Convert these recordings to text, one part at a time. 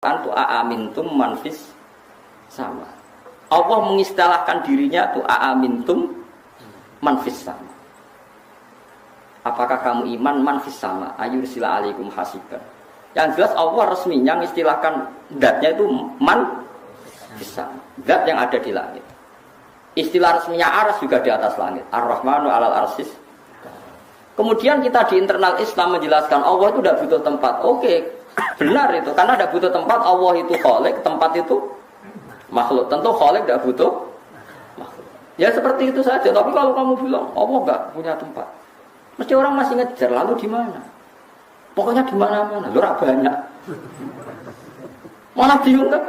Antu aamintum manfis sama. Allah mengistilahkan dirinya tu aamintum manfis sama. Apakah kamu iman manfis sama? Ayursila alaikum hasiban. Yang jelas Allah resminya mengistilahkan zatnya itu manfis sama. Zat yang ada di langit. Istilah resminya aras juga di atas langit. Ar-Rahmanu alal arsis. Kemudian kita di internal Islam menjelaskan Allah itu tidak butuh tempat. Oke, benar itu. Karena tidak butuh tempat, Allah itu khalik, tempat itu makhluk. Tentu khalik tidak butuh makhluk. Ya seperti itu saja. Tapi kalau kamu bilang Allah enggak punya tempat, mesti orang masih ngejar. Lalu di mana? Pokoknya di mana-mana. Lu ora banyak. Malah bingung kan?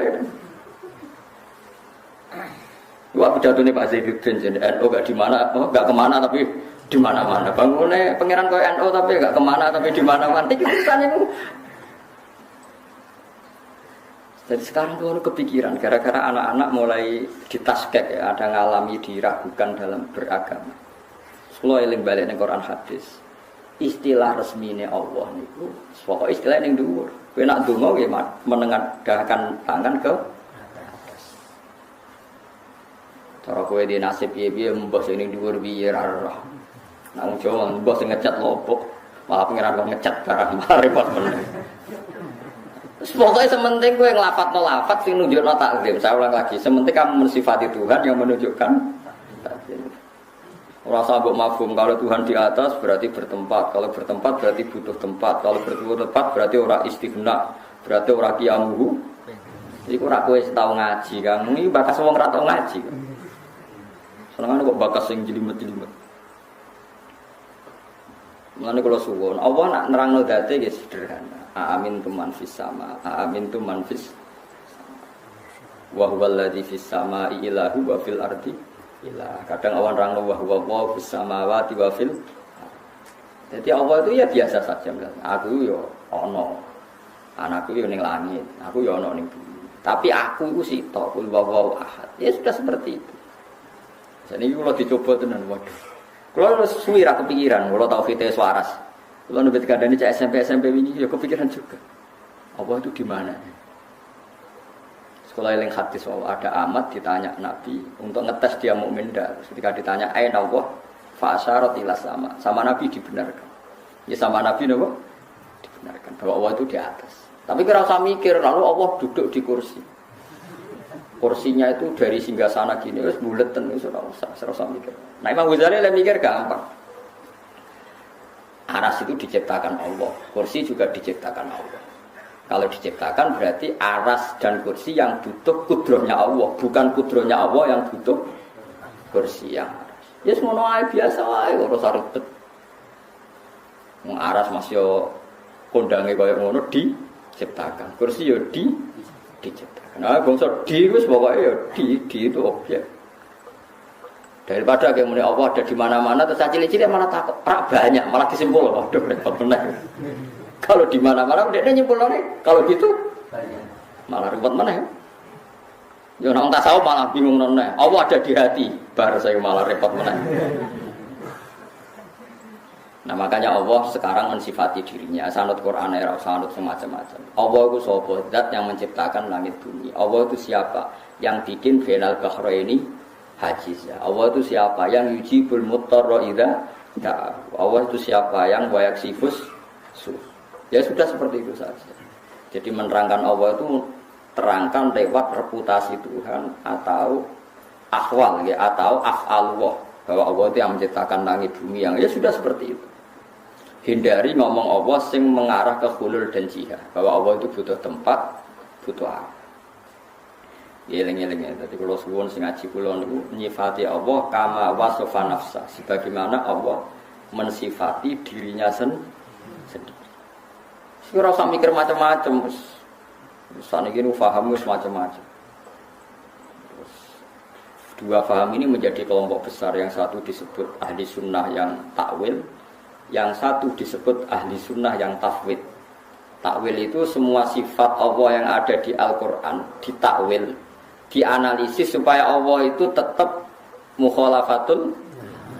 Wah pidatonya Pak Zainuddin NU enggak di mana, enggak kemana tapi di mana-mana. Bangunnya pangeran kau NU tapi enggak kemana tapi di mana-mana. Itu urusannya. Jadi sekarang tuh kepikiran gara-gara anak-anak mulai ditaskek ya, ada ngalami diragukan dalam beragama. Kalau eling balik ning Quran hadis, istilah resmine Allah niku pokok istilah ning dhuwur. Kowe nak donga nggih menengadahkan tangan ke cara kowe di nasib piye-piye mbah sing ning dhuwur piye ra roh. Nang Jawa mbah sing ngecat lopok, malah pengiran kok ngecat barang repot meneh. Pokoknya sementing kowe nglafadzno lafadz sing nunjukno takzim. Saya ulang lagi, sementing kamu mensifati Tuhan yang menunjukkan takzim. Ora sabuk mafhum kalau Tuhan di atas berarti bertempat, kalau bertempat berarti butuh tempat, kalau butuh tempat berarti ora istighna, berarti ora qiyamuhu. Iku ora kowe tau ngaji, Kang. Iki bakas wong ora tau ngaji. Senengane kok bakas sing jelimet-jelimet. Mulane kula suwun, Allah nak nerangno dzate nggih sederhana. Amin tu manfis sama, amin tu manfis. Wa huwal ladzi fis samai ilahu wa fil ardi ilah. Kadang awan nerangno wa huwa fis samawati wa fil. Jadi Allah itu ya biasa saja. Aku yo ana. Anakku yo ning langit, aku yo ana ning bumi. Tapi aku iku sitok, kul wa ahad. Ya sudah seperti itu. Jadi kalau dicoba tenan, waduh. Kalau suwi ra kepikiran, kalau tauhid waras. Kalau nabi kandani cak SMP ini, ya kepikiran juga. Allah itu di mana? Sekolah yang hadis bahwa ada amat ditanya Nabi untuk ngetes dia mukmin dah. Ketika ditanya aina Allah, fa asyarat ila sama Nabi dibenarkan. Ya sama Nabi napa? Dibenarkan bahwa Allah itu di atas. Tapi kira usah mikir lalu Allah duduk di kursi. Kursinya itu dari singgasana gini, wis buleten wis ora usah mikir. Nah Imam Ghazali lek mikir gampang. Aras itu diciptakan Allah, kursi juga diciptakan Allah. Kalau diciptakan berarti aras dan kursi yang butuh kudrohnya Allah, bukan kudrohnya Allah yang butuh kursi yang aras. Ya semono ae biasa wae ora usah ribet. Wong aras masih kondange kaya ngono diciptakan. Kursi yo diciptakan. Nah, bangsa di wis pokoke ya di itu objek. Daripada kayak muni Allah ada di mana-mana terus cilik-cilik malah takut rak banyak, malah disimpul waduh repot bener. Kalau di mana-mana udah nyimpulane kalau gitu malah repot meneh. Ya nek tasawuf malah bingung meneh. Allah ada di hati, bar saya malah repot meneh. Nah makanya Allah sekarang mensifati dirinya sanut Quran era sanut semacam-macam. Allah itu sapa zat yang menciptakan langit bumi. Allah itu siapa yang bikin bainal bahraini hajiz. Allah itu siapa yang yujibul muttarra idza da'a. Allah itu siapa yang wayaksifus su. Ya sudah seperti itu saja. Jadi menerangkan Allah itu terangkan lewat reputasi Tuhan atau akhwal ya atau af'alullah bahwa Allah itu yang menciptakan langit bumi yang ya sudah seperti itu. Hindari ngomong Allah sing mengarah ke hulul dan jihad bahwa Allah itu butuh tempat, butuh apa. Eling-eling. Dadi kula suwun sing ngaji kula niku nyifati Allah kama wasofa nafsa sebagaimana Allah mensifati dirinya sendiri. Sing ora usah mikir macam-macam wis. Saniki nu paham wis macam-macam. Terus dua paham ini menjadi kelompok besar, yang satu disebut ahli sunnah yang takwil, yang satu disebut ahli sunnah yang tafwid. Takwil itu semua sifat Allah yang ada di Al-Quran ditakwil, dianalisis supaya Allah itu tetap mukhalafatul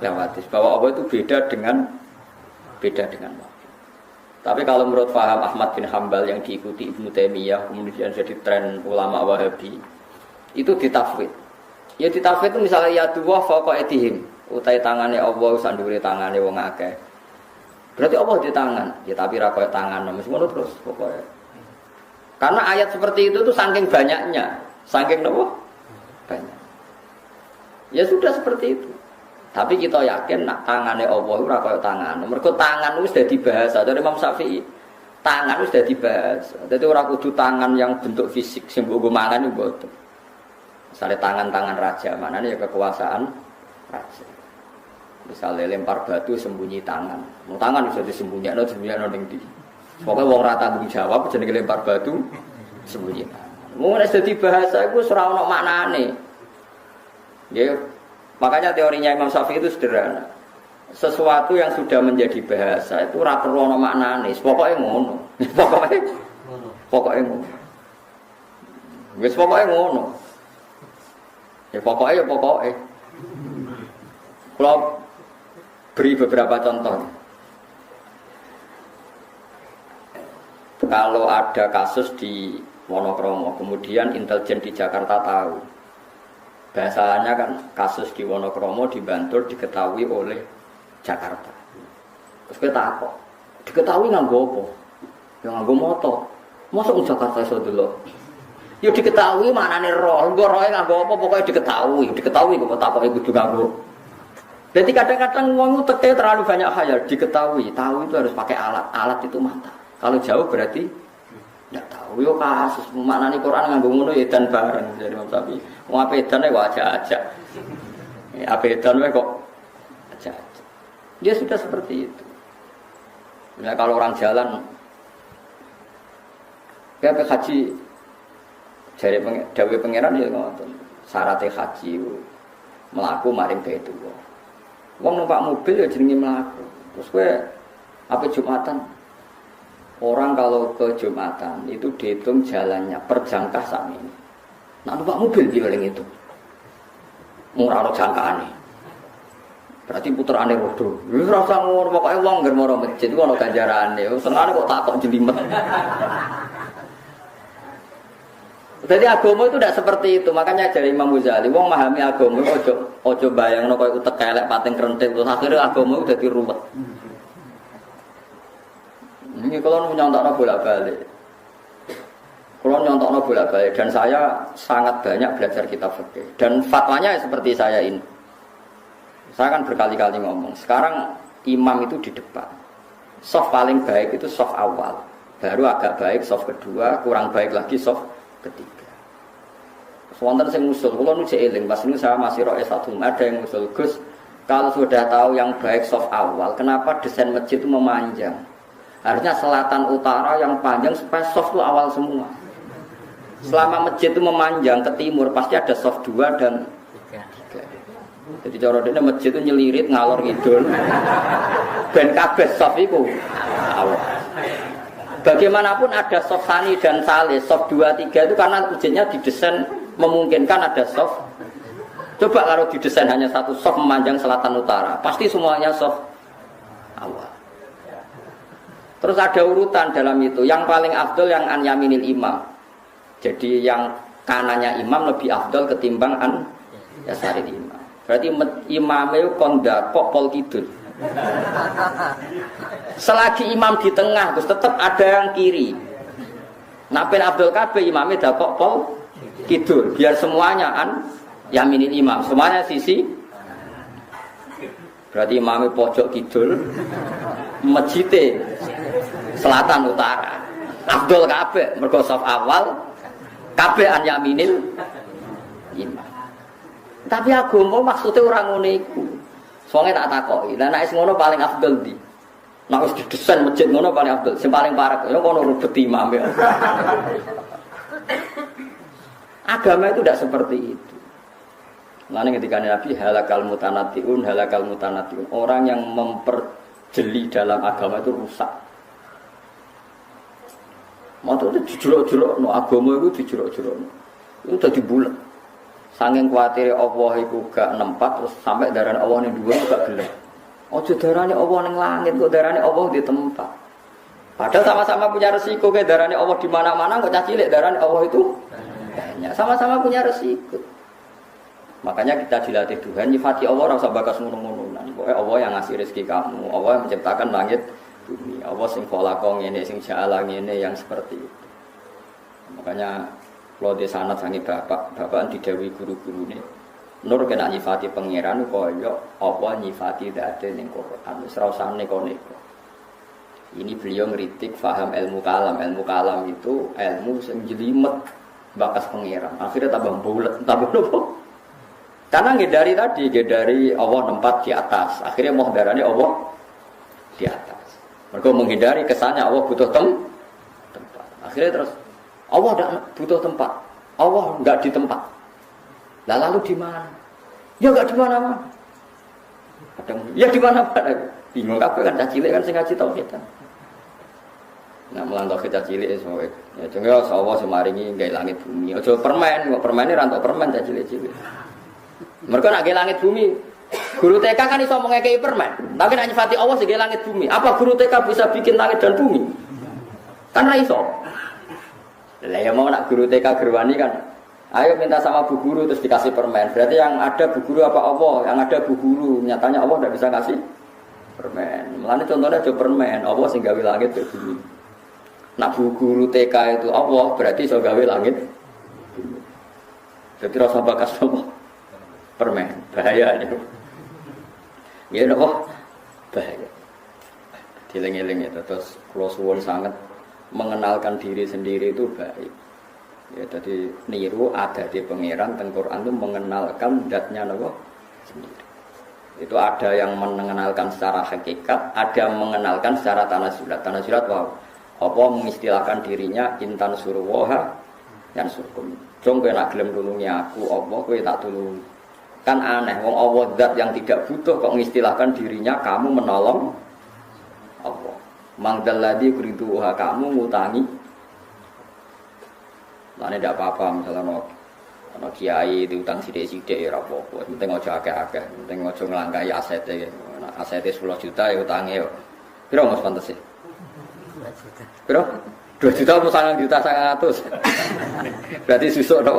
lawatis, bahwa Allah itu beda dengan makhluk. Tapi kalau menurut faham Ahmad bin Hambal yang diikuti Ibnu Taimiyah kemudian jadi tren ulama Wahabi itu ditafwid. Ya ditafwid itu misalnya ya dua fauqa aydihim, utai tangane Allah sandure tangane wong akeh. Berarti Allah di tangan. Ya tapi ra koyo tangan mesti ngono terus pokoknya. Karena ayat seperti itu tuh saking banyaknya, saking nopo? Banyak. Ya sudah seperti itu. Tapi kita yakin nak tangane Allah ora kaya tangan. Mergo tangan wis dadi bahasa dari Imam Syafi'i. Tangan wis dadi bahasa. Dadi ora kudu tangan yang bentuk fisik sing mbok mangan iku mboten. Misale tangan-tangan raja, manane ya kekuasaan raja. Misale lempar batu sembunyi tangan. Mau tangan bisa disembunyikan ning ndi. Pokoke wong ora tanggung jawab jenenge lempar batu sembunyi tangan. Mun wis dadi bahasa iku ora ono maknane. Ya makanya teorinya Imam Syafi'i itu sederhana. Sesuatu yang sudah menjadi bahasa itu ora perlu ana maknane. Pokoke ngono. Pokoke ngono. Wis pokoke ngono. Ya pokoke. Kalau beri beberapa contoh. Kalau ada kasus di Wonokromo, kemudian intelijen di Jakarta tahu. Bahasanya kan kasus di Wonokromo di Bantul diketahui oleh Jakarta. Terus kita takut, diketahui nganggo apa? Ya nganggo moto. Masuk Jakarta iso delok. Ya diketahui maknane roh, nggo roe nganggo apa pokoknya diketahui kok takoke kudu nganggo. Jadi kadang-kadang ngomong teke terlalu banyak khayal, diketahui, tahu itu harus pakai alat itu mata. Kalau jauh berarti tidak tahu. Yo kasus maknane Quran nganggo ngono ya dan bareng jadi Imam Syafi'i. Wong ape edan wae aja. Ya ape edan wae kok aja. Dia sudah seperti itu. Ya kalau orang jalan kayak haji jare dawuh pangeran ya ngoten. Syaratnya haji mlaku maring Baitullah. Wong numpak mobil ya jenenge mlaku. Terus kowe ape Jumatan? Orang kalau ke Jumatan itu dihitung jalannya per jangkah sami. Nah numpak mobil dia paling itu. Murah ono jangkaane. Berarti puterane rodo. Wis ora usah ngono pokoke wong ngger maro masjid ku ono ganjarane. Senengane kok takok jelimet. Jadi agama itu tidak seperti itu. Makanya dari Imam Ghazali, wong memahami agama ojo bayangno koyo utek elek pating krenting terus akhirnya agama itu dadi ruwet. Ini kalau nyontakno bolak-balik. Kalau nyontakno bolak-balik dan saya sangat banyak belajar kitab fikih dan fatwanya seperti saya ini. Saya kan berkali-kali ngomong. Sekarang imam itu di depan. Shaf paling baik itu shaf awal. Baru agak baik shaf kedua, kurang baik lagi shaf ketiga. Wonten sing ngusul, kula nu eling pas ini saya masih roe satu ada yang ngusul Gus, kalau sudah tahu yang baik shaf awal, kenapa desain masjid itu memanjang? Harusnya selatan utara yang panjang supaya shaf itu awal semua. Selama masjid itu memanjang ke timur pasti ada shaf 2 dan 3. Jadi cara dene masjid itu nyelirit ngalor ngidul. Ben kabeh shaf iku awal. Bagaimanapun ada shaf sani dan salis, shaf 2, 3 itu karena ujiannya didesain memungkinkan ada shaf. Coba kalau didesain hanya satu shaf memanjang selatan utara, pasti semuanya shaf awal. Terus ada urutan dalam itu. Yang paling afdol yang an yaminil imam. Jadi yang kanannya imam lebih afdol ketimbang an yasaril imam. Berarti imamnya kondak kok pol kidul. Selagi imam di tengah, terus tetap ada yang kiri. Napin Abdul Kabeh imamnya dah kok pol kidul. Biar semuanya an yaminil imam. Semuanya sisi. Berarti imamnya pojok kidul. Masjidnya selatan utara. Abdul kabeh mergo shaf awal kabeh an yaminil imam. Tapi agama maksudnya orang ngono iku. Soalnya tak takoki. Lah nek ngono paling afdal ndi? Nek wis didesain masjid ngono paling afdal. Sing paling parek ya ngono rubet imam ya. Agama itu tidak seperti itu. Lalu ketika Nabi halakal mutanatiun, orang yang memperjeli dalam agama itu rusak. Maksudnya dijuruk-juruk, no agama itu dijuruk-juruk, itu udah dibulat. Saking khawatir Allah itu gak nempat, terus sampai darahnya Allah yang dua gak gelap. Ojo darahnya Allah yang langit, kok darahnya Allah di tempat. Padahal sama-sama punya resiko, kayak darahnya Allah di mana-mana, kok cilik darahnya Allah itu banyak. Sama-sama punya resiko. Makanya kita dilatih Tuhan, nyifati Allah rasa bakas ngono-ngononan. Pokoknya Allah yang ngasih rezeki kamu, Allah yang menciptakan langit bumi, Allah sing khalaqa ngene, sing ja'ala ngene, yang seperti itu. Makanya kalau di sanad sangi bapak didhawuhi guru-guru ini, nur kena nyifati pangeran kaya Allah nyifati dzate ning Quran. Wis ora usah neko-neko. Ini beliau ngeritik faham ilmu kalam. Ilmu kalam itu ilmu sing jelimet bakas pangeran. Akhirnya tambah bulet, tambah nopo? Karena ngedari Allah nempat di atas. Akhirnya mau darane Allah di atas. Mereka menghindari kesannya Allah butuh tempat. Akhirnya terus Allah tidak butuh tempat. Allah enggak di tempat. Lah lalu di mana? Ya enggak di mana-mana. Kadang ya di mana-mana. Bingung kabeh kan cilik kan sing ngaji tauhid kan. Nah, melantau kita cilik semua. Ya jenenge Allah semaringi gawe langit bumi. Aja permen, kok permene ra entuk permen cah cilik-cilik. Mereka nak gawe langit bumi. Guru TK kan iso ngekeki permen, tapi nak nyifati Allah sing gawe langit bumi. Apa guru TK bisa bikin langit dan bumi? Kan ra iso. Lah ya mau nak guru TK gerwani kan. Ayo minta sama bu guru terus dikasih permen. Berarti yang ada bu guru apa Allah? Yang ada bu guru. Nyatanya Allah tidak bisa kasih permen. Mulane contohnya aja permen. Allah sing gawe langit dan bumi. Nak bu guru TK itu Allah, berarti iso gawe langit. Jadi rasa bakas apa? Permen. Bahaya itu. Ya napa? Bahaya. Dileng-eling itu terus kula suwun sangat mengenalkan diri sendiri itu baik. Ya jadi niru ada di pangeran teng Quran itu mengenalkan zatnya napa sendiri. Itu ada yang mengenalkan secara hakikat, ada yang mengenalkan secara tanasulat. Tanasulat wow. Apa mengistilahkan dirinya intan surwaha yang surkum. Jong kowe nak gelem nulungi aku, apa kowe tak tulungi. Kan aneh wong Allah zat yang tidak butuh kok mengistilahkan dirinya kamu menolong Allah. Mangdalladzi quriduha kamu ngutangi. Lane ndak apa-apa misalnya ana kiai diutang sithik-sithik ya ora apa-apa. Penting aja akeh-akeh, penting aja nglangkai asete. Asete 10 juta ya utange yo. Piro Mas pantes e? Piro? 2 juta apa 9 juta 100. Berarti susuk to.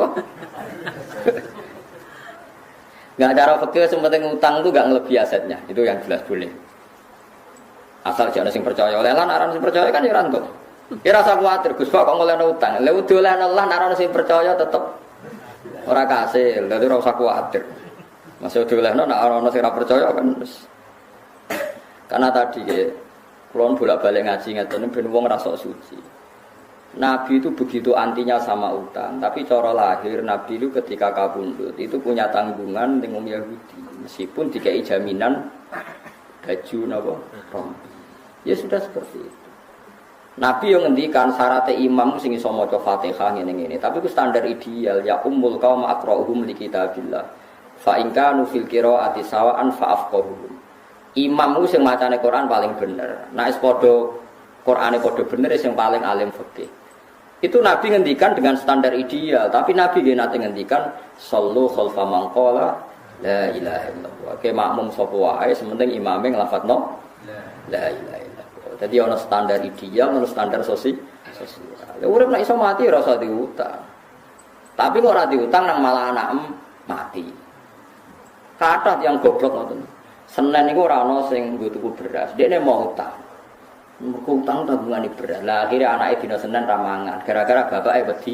Enggak cara fikih sing penting utang itu enggak ngelebihi asetnya. Itu yang jelas boleh. Asal jangan sing percaya oleh lan aran sing percaya kan ya ora entuk. Ya rasa kuwatir Gus kok ngolehno utang. Lha udolan Allah aran sing percaya tetep ora kasil. Dadi ora usah kuwatir. Masih udolan nek ana sing ora percaya kan wis. Karena tadi kulon bolak-balik ngaji ngeten ben wong ngrasa suci. Nabi itu begitu antinya sama utang, tapi cara lahir Nabi itu ketika kabundut itu punya tanggungan dengan Yahudi, meskipun dikai jaminan baju napa rompi. Ya sudah seperti itu. Nabi yang ngendikan syarat imam sing iso maca Fatihah ngene-ngene, tapi itu standar ideal ya ummul qaum aqra'uhum li kitabillah. Fa in kanu fil qira'ati sawa'an fa afqahuhum. Imam itu sing macane Quran paling bener. Nek wis padha Qur'ane padha bener sing paling alim fikih. Itu Nabi ngendikan dengan standar ideal, tapi Nabi nggih nate ngendikan sallu khalfa man qala la ilaha illallah. Ke makmum sapa wae sementing imame nglafadzno la ilaha illallah. Dadi ana standar ideal, ana standar sosial. Ya urip nek iso mati ora usah diutang. Tapi kok ora diutang nang malah anak mati. Kathah yang goblok ngoten. Senin niku ora ana sing nggo tuku beras, dekne mau utang. Mergo utang tabungane beras. Lah akhire anake dina Senin ra mangan, gara-gara bapake wedi.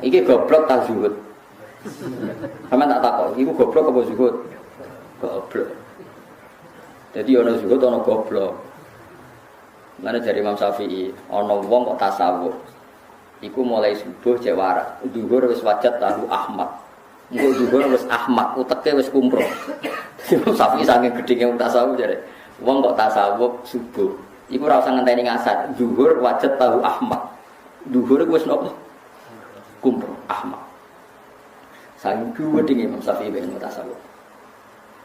Iki goblok ta zuhud? Sampeyan tak takok, iku goblok apa zuhud? Goblok. Jadi ana zuhud ana goblok. Mana dari Imam Syafi'i, ana wong kok tasawuf. Iku mulai subuh cek waras, zuhur wis wajat tahu Ahmad. Engko zuhur wis Ahmad, uteke wis kumprok. Imam Syafi'i saking gedenge tasawuf jare. Wong kok tasawuf subuh. Iku ora usah ngenteni ngasar. Zuhur wajat tahu Ahmad. Zuhur wis napa? Kumprok Ahmad. Saking gedenge Imam Syafi'i ben tasawuf.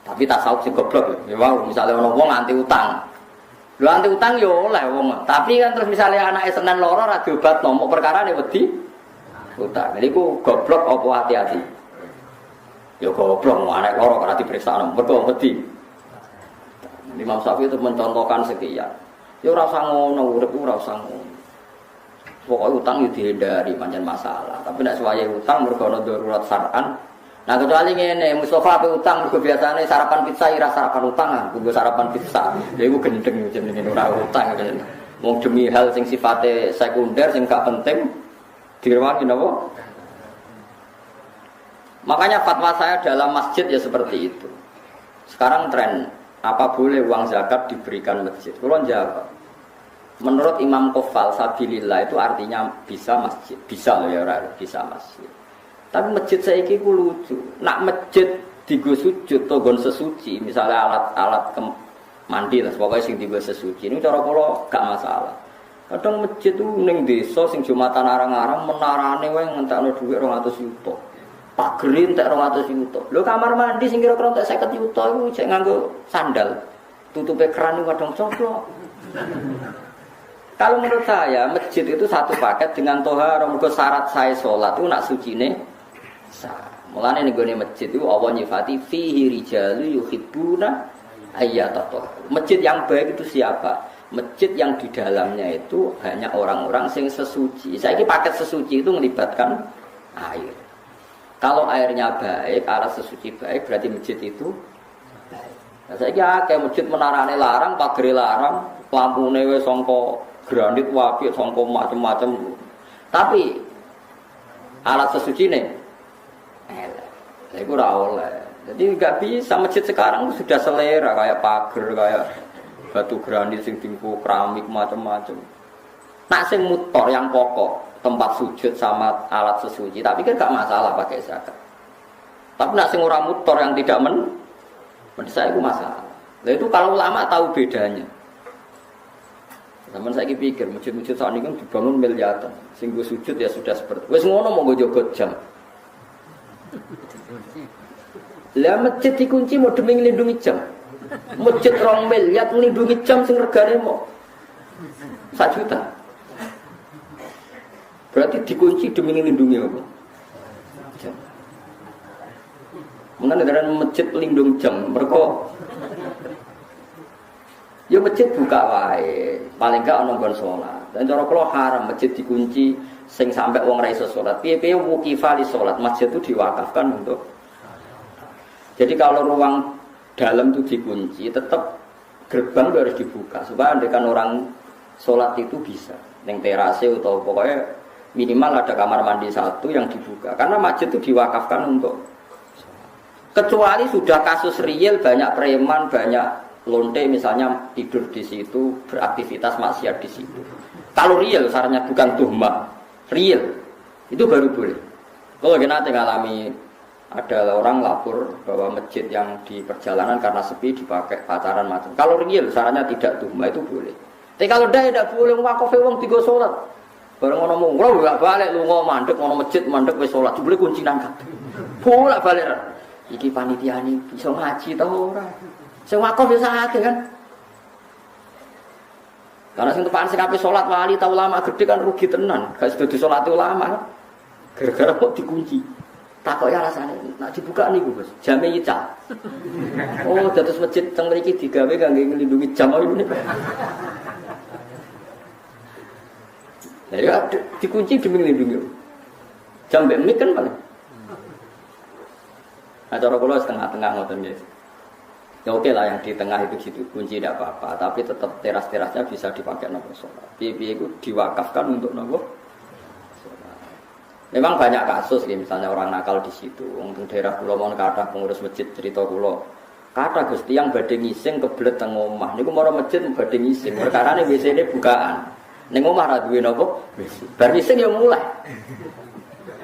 Tapi tasawuf sing goblok ya. Wow, misale ana wong anti utang. Lho anti utang yo oleh wong. Tapi kan terus misalnya anake Senin lara ra diobatno, mok perkarane wedi utang. Niku goblok apa hati-hati? Ya goblok anak lara ora diperiksa mergo wedi. Imam Syafi'i itu mencontohkan sekian. Ya ora usah ngono, urip ora usah ngono. Pokoke utang yo dihindari pancen masalah. Tapi nek suwaye utang mergo ana darurat syar'an. Nah kecuali ngene, Mustafa ape utang mergo biasane sarapan pizza ira sarapan utang, nggo sarapan pizza. Lha iku gendeng jenenge ora utang. Wong demi hal sing sifate sekunder sing gak penting direwangi napa? Makanya fatwa saya dalam masjid ya seperti itu. Sekarang tren apa boleh uang zakat diberikan masjid? Kalau jawab, menurut Imam Qofal sabilillah itu artinya bisa masjid, bisa loh ya bisa masjid. Tapi masjid saiki ku lucu. Nak masjid digo sujud to gon sesuci, misalnya alat-alat mandi lah, pokoknya sing digo sesuci. Ini cara kula gak masalah. Kadang masjid itu ning desa sing Jumatan arang-arang menarane wae ngentekno dhuwit 200 juta. Pak Gerin tak 200 juta. Lho kamar mandi sing kira-kira tak 50 juta iku cek nganggo sandal. Tutupe keran kadang coplok. Kalau menurut saya masjid itu satu paket dengan tohara. Mergo syarat saya salat itu nak sucine sah. Mulane ning gone masjid itu Allah nyifati fihi rijalu yuhibbuna ayyatahhar. Masjid yang baik itu siapa? Masjid yang di dalamnya itu hanya orang-orang sing sesuci. Saiki paket sesuci itu melibatkan air. Kalau airnya baik, alat sesuci baik, berarti masjid itu baik. Nah, saya kayak masjid menarane larang, pagere larang, lampune wis sangka granit wapi, sangka macam-macam. Tapi alat sesucine elek. Lha iku ora oleh. Jadi enggak bisa masjid sekarang sudah selera kayak pager, kayak batu granit sing tingku keramik macam-macam. Nak sing mutor yang pokok tempat sujud sama alat sesuci, tapi kan gak masalah pakai zakat. Tapi nak sing ora mutor yang tidak menurut saya itu masalah. Nah itu kalau ulama tahu bedanya. Zaman saya pikir masjid-masjid saat ini kan dibangun miliaran, sing go sujud ya sudah seperti. Wis ngono mau go jogot jam. Lah masjid dikunci mau demi nglindungi jam. Masjid 2 miliar nglindungi jam sing regane mau 1 juta. Berarti dikunci demi melindungi apa? Jam. Mengenai dalam masjid pelindung jam, mereka ya masjid buka wae, paling gak ana nggon salat. Dan cara kula haram masjid dikunci sing sampai wong ra iso salat. Piye-piye wuqifa li salat, masjid itu diwakafkan untuk. Jadi kalau ruang dalam itu dikunci, tetap gerbang itu harus dibuka supaya andekan orang salat itu bisa ning terase atau pokoknya minimal ada kamar mandi 1 yang dibuka. Karena masjid itu diwakafkan untuk. Kecuali sudah kasus real banyak preman, banyak lonte misalnya tidur di situ, beraktivitas maksiat di situ. Kalau real, sarannya bukan tuhmah, real itu baru boleh. Kalau nanti ngalami ada orang lapor bahwa masjid yang di perjalanan karena sepi dipakai pacaran macam. Kalau real, sarannya tidak tuhmah itu boleh. Tapi kalau tidak boleh wakofe wong tiga sholat. Bareng ngono mung, kula balik lunga mandek ngono masjid mandek wis salat, jebule kunci nang kabeh. Bolak balik. Iki panitiane iso ngaji ta ora? Sing wakaf biasa akeh kan. Karena sing tepan sing ape salat wali ta ulama gede kan rugi tenan, gak sedo disolati ulama. Gara-gara kok dikunci. Takoke alasane, nek dibuka niku, Bos. Jame yical. Oh, dados masjid teng mriki digawe kangge nglindungi jam niku. Nah, ya dikunci demi melindungi. Jam mbek mik kan paling. Nah, cara kula setengah-tengah ngoten guys. Ya oke lah yang di tengah itu gitu kunci tidak apa-apa, tapi tetap teras-terasnya bisa dipakai nopo sholat. Piye-piye itu diwakafkan untuk nopo sholat. Memang banyak kasus ya, misalnya orang nakal di situ. Untuk daerah kula mon kathah pengurus masjid cerita kula. Kathah Gusti yang badhe ngising kebelet teng omah. Niku mara masjid badhe ngising. Perkarane WC-ne bukaan. Ning omah ra duwe napa? Bar ngising ya mulai.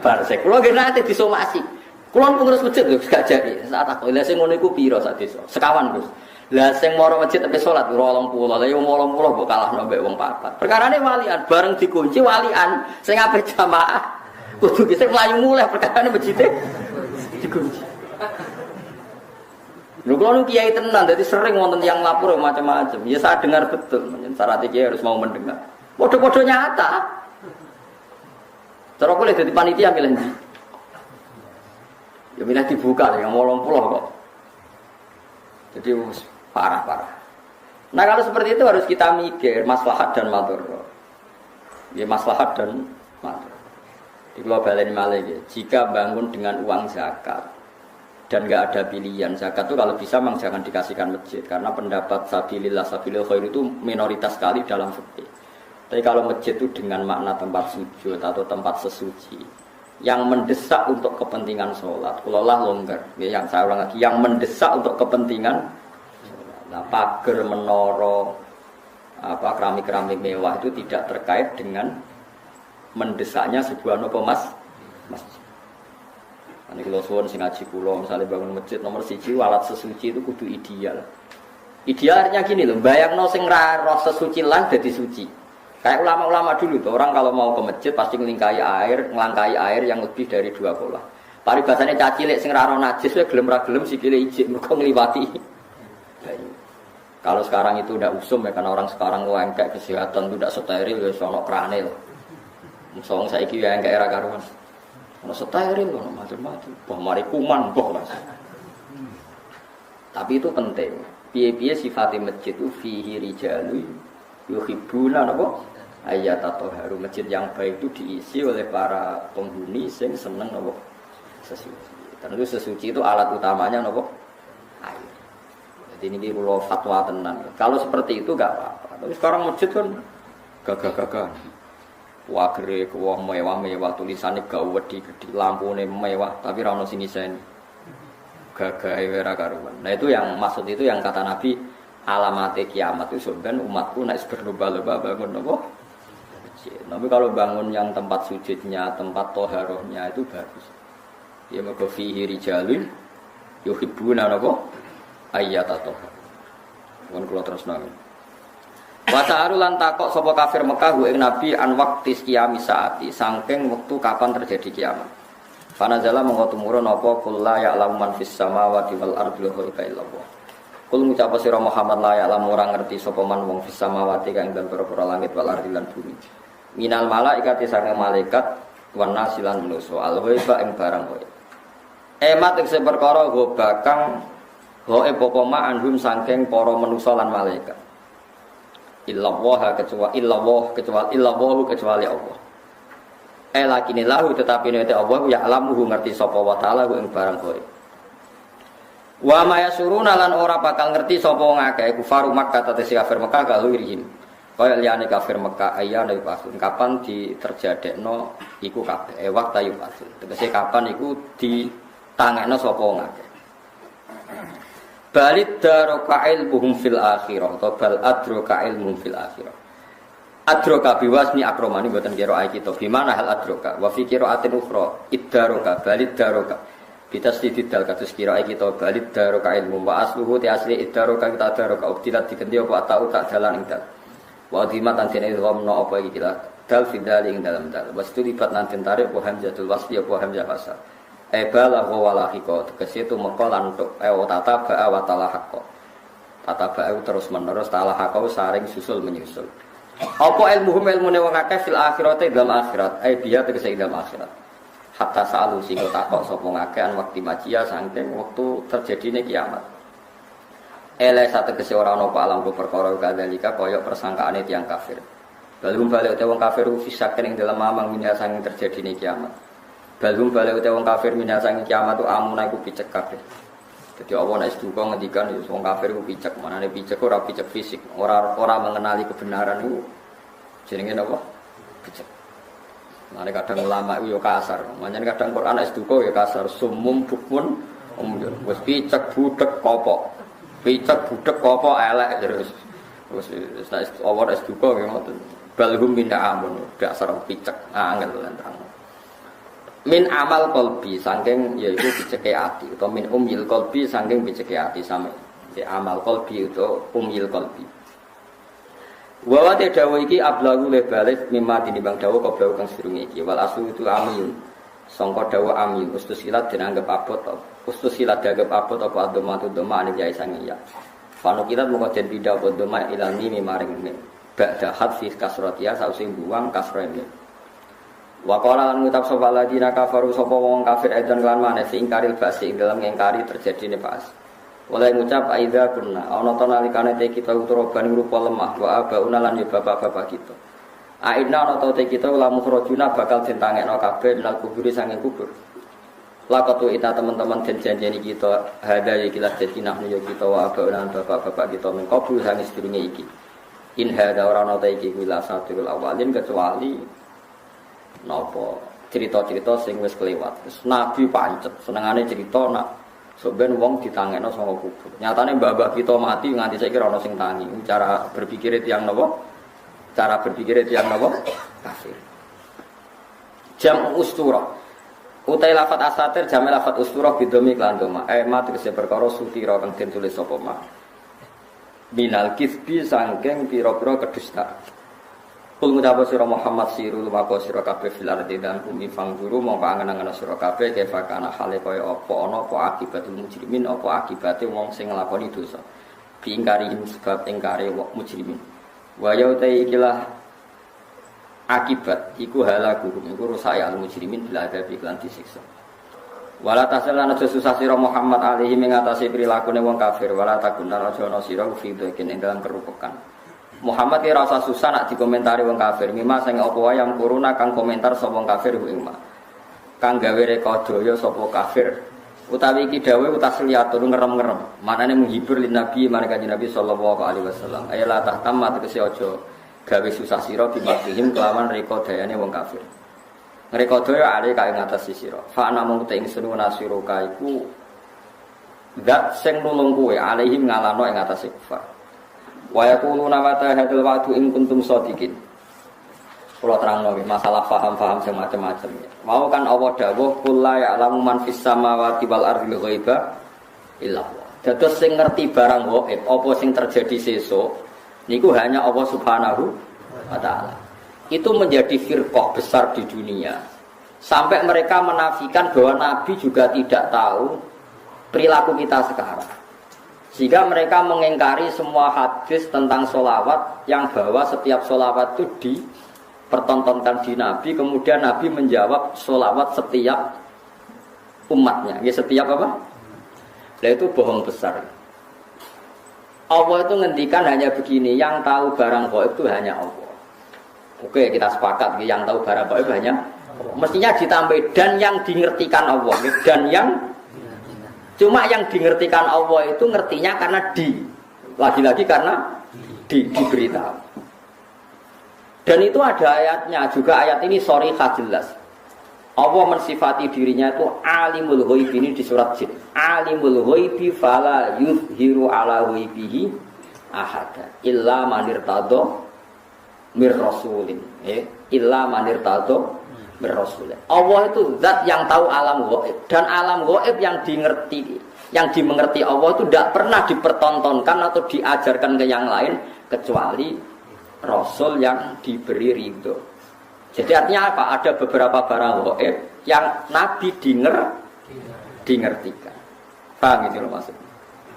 Bar sik kula nggih nate disomasi. Kula pengurus masjid lho gak jadi. Saat aku lha sing ngono iku pira sak desa? Sekawan, Gus. Lah sing mara masjid sampai salat 20. Lah yo 80 mbok kalahno mbek wong 4. Perkarane walian bareng dikunci walian sing ape jamaah kudu ki sing mlayu mulih perkarane masjid dikunci. Lho kula nu kiai tenan dadi sering wonten yang lapor macam-macam. Ya saya dengar betul, syarat kiai harus mau mendengar. Podo-podo nyata. Cara kula dadi panitia milih ndi? Ya milih dibuka yang 80 kok. Jadi parah-parah. Nah kalau seperti itu harus kita mikir maslahat dan madharah. Ya maslahat dan madharah. Di global ini malah jika bangun dengan uang zakat dan nggak ada pilihan zakat itu kalau bisa memang jangan dikasihkan masjid karena pendapat sabilillah sabilil khair itu minoritas sekali dalam fikih. Tapi kalau masjid itu dengan makna tempat sujud atau tempat sesuci yang mendesak untuk kepentingan sholat, kulaulah longgar. Ya, yang saya ulang lagi, yang mendesak untuk kepentingan nah, pagar, menara, keramik-keramik mewah itu tidak terkait dengan mendesaknya sebuah masjid. Ini kalau suwon sing ngaji kula misalnya bangun masjid nomor 1 alat sesuci itu kudu ideal. Ideal artinya gini loh, bayangno sing ra roh sesuci lan dadi suci. Kayak ulama-ulama dulu tuh, orang kalau mau ke masjid pasti ngelangkai air yang lebih dari 2 bola. Paribasane cacilik sing ra roh najis wae gelem ra gelem sikile ijik mergo ngliwati. Kalau sekarang itu udah usum ya karena orang sekarang kayak kesehatan itu udah steril ya sono krane lho. Musuh saiki ya enggak era karuan. Ono steril ono macam-macam. Bah mari kuman kok Mas. Tapi itu penting. Piye-piye sifate masjid itu fihi rijalu yuhibbuna napa? Ayatatoharu. Masjid yang baik itu diisi oleh para penghuni sing seneng napa? Sesuci. Tentu sesuci itu alat utamanya napa? Air. Jadi ini kula fatwa tenan. Kalau seperti itu enggak apa-apa. Tapi sekarang masjid kan gagah-gagah. Wagere kuwah mewah-mewah tulisane gawedi gede lampune mewah tapi ra ono sinisen gagahe ora karuan. Nah itu yang maksud itu yang kata Nabi alamate kiamat itu sebenarnya umatku nek berlomba-lomba bangun apa? Tapi kalau bangun yang tempat sujudnya, tempat toharohnya itu bagus. Ya mergo fihi rijalun yuhibbuna apa? Ayyatatohar. Mun kula terusno. Wasa'aru lan takok sapa kafir Mekah ing Nabi an waqtis qiyamis saati saking wektu kapan terjadi kiamat. Fanazala monggo tumurun apa kul la ya'lamu man fis samawati wal ardi ghaiba illallah. Kul ngucap sira Muhammad la ya'lamu ora ngerti sapa man wong fis samawati kang ing pira-pira langit wal ardi lan bumi. Minal malaikati saking malaikat wan nasilan manusa al ghaiba ing barang ghaib. Emat ing perkara ghaiba kang ghaib apa ma anhum saking para manusa lan malaikat. Illallah kecuali Allah. Lakine lahu tetapi nek Allah ya alamuhu ngerti sapa wa taala ing barang ghaib. Wa ma yasuruna lan ora bakal ngerti sapa wong akeh kufar Makkah tetesi kafir Makkah kalurihim. Kaya liyane kafir Makkah ayana pasun kapan diterjadekno iku kabeh waktu ayu pasun. Tegese kapan iku ditangekno sapa wong akeh. Balid daroka ilmuhum fil akhirah atau bal adroka ilmuhum fil akhirah. Adroka biwasni akromani buatan kira ayat kita. Bimana hal adroka? Wa fi qiraatin ukhra iddaroka balid daroka. Bitasdidid dal kados kira ayat kita balid daroka ilmu wa asluhu ti asli iddaroka kita daroka ubtilat diganti apa ta'u tak dalan ing dal. Wa dimatan dene ghamna apa iki kita dal fidali ing dalam dal. Wastu libat nanti tarik wa hamzatul wasli apa hamzah fasal. Ebala wawalahiko tegese itu mekolan untuk tata ba'a wa talahako tata ba'a terus menerus talahako saring susul menyusul apa ilmune wong akeh fil akhirate dalam akhirat biya tegese dalam akhirat hatta sa'alu sing takok sapa ngakeh an wekti majia saking wektu terjadine kiamat tegese ora ana alam perkara kadalika kaya persangkaane tiyang kafir balung balik wong kafir fisaken ing dalam mamang minyak saking terjadine kiamat. Balung balik uta wong kafir minasang kiamat tu amuna iku picek kabeh. Dadi Allah nek duka ngendikan ya wong kafir iku picek, manane picek ora picek fisik, ora mengenali kebenaran iku jenenge napa? Picek. Mane kadang ulama iku ya kasar, manane kadang Quran nek duka ya kasar, sumum bukmun wis picek budek kopok. Picek budek kopok elek terus. Wis nek Allah nek duka ya ngoten. Balhum min amun, dasar picek angel lan terang. Min amal kolbi saking yaitu biceke ati atau min umil kolbi saking biceke ati sama di amal kolbi itu umil kolbi. Wa te dawa iki ablagu le balik mimma tinimbang dawa koblau kang sedurunge iki wal aslu itu amil sangka dawa amil ustusilat dianggap abot ustusilat dianggap abot apa adomatu doma ane jai sange ya panu kilat moko den pindah apa doma ilani mimaring min ba'da hadfi kasratia sausi buang kasrene. Wa qala lan ngucap sapa ladina kafaru sapa wong kafir edan lan maneh sing karil basi ing dalam ngingkari terjadine pas. Oleh ngucap aidza kunna ana ta nalikane te kita utroban rupa lemah wa abauna lan ya bapak-bapak kita. Aina ana ta te kita lamu khrajuna bakal dintangekno kabeh minal kuburi sange kubur. Lakatu ita teman-teman den janjeni kita hada ya kita janjinah ya kita wa abauna bapak-bapak kita mengkabul sange sedurunge iki. In hada ora ana ta iki wila satirul awalin kecuali napa cerita-cerita sing wis kelewat. Nabi pancet senengane cerita nak soben wong ditangekno saka kubur. Nyatane mbah-mbah kita mati nganti saiki ora ono sing tangi. Cara berpikir tiyang napa? Cara berpikir tiyang napa? Kafir. Jam ustura. Utai lafat asatir jam lafat ustura bidomi lan doma. Ma tegese perkara sutira kang den tulis sapa ma. Minal kisbi sangking pira-pira kedustaan. Kul ngucap sira Muhammad siru lumako sira kabeh fil ardi dan bumi fangguru mongko angen-angen sira kabeh kefa kana hale kaya apa ana apa akibatul mujrimin apa akibate wong sing nglakoni dosa diingkari sebab ingkare wong mujrimin wa ya ikilah akibat iku halaku iku rusak al mujrimin bila ada iklan disiksa wala tasalana susah sira Muhammad alaihi mengatasi prilakune wong kafir wala takuna aja ana sira fi ing dalam kerupekan Muhammad ki rasa susah nak dikomentari wong kafir. Mima sing apa wae yang kuruna kang komentar sapa wong kafir ing ma. Kang gawe rekodaya sapa kafir. Utawi iki dawuh utasliyatun ngerem-ngerem. Manane menghibur lin nabi marang kanjeng Nabi sallallahu alaihi wasallam. Ayala tahtamma tegese aja gawe susah sira bimakihim kelawan rekodayane wong kafir. Rekodaya ale kae ngatas sira. Fa ana mung te ingsun nasiruka iku zat sing nulung kowe alaihim ngalano ing ngatas kufar. Wa yaquluna mata hadzal wa'du in kuntum shadiqin. Kula terangno masalah paham-paham sing macam-macam. Mau kan Allah dawuh qul la ya'lamu man fis samawati wal ardi ghaiba illa Allah. Dados sing ngerti barang gaib apa sing terjadi sesuk niku hanya Allah Subhanahu wa taala. Itu menjadi firqah besar di dunia. Sampai mereka menafikan bahwa Nabi juga tidak tahu perilaku kita sekarang. Sehingga mereka mengingkari semua hadis tentang sholawat yang bahwa setiap sholawat itu dipertontonkan di Nabi. Kemudian Nabi menjawab sholawat setiap umatnya. Ya setiap apa? Nah itu bohong besar. Allah itu ngendikan hanya begini, yang tahu barang gaib itu hanya Allah. Oke kita sepakat, yang tahu barang gaib hanya Allah. Mestinya ditambah dan yang dingertikan Allah. Dan yang cuma yang dingertikan Allah itu ngertinya karena lagi-lagi karena diberitahu. Dan itu ada ayatnya juga, ayat ini sharihah jelas. Allah mensifati dirinya itu alimul ghaib, ini di surat Jin. Alimul ghaibi fala yuzhiru ala ghaibihi ahada illa man irtada mir rasulin. Illa man irtada Rasulullah. Allah itu zat yang tahu alam gaib dan alam gaib yang dimengerti Allah itu tidak pernah dipertontonkan atau diajarkan ke yang lain kecuali Rasul yang diberi ridho. Jadi artinya apa? Ada beberapa barang gaib yang Nabi dingertikan. Paham gitu loh maksudnya.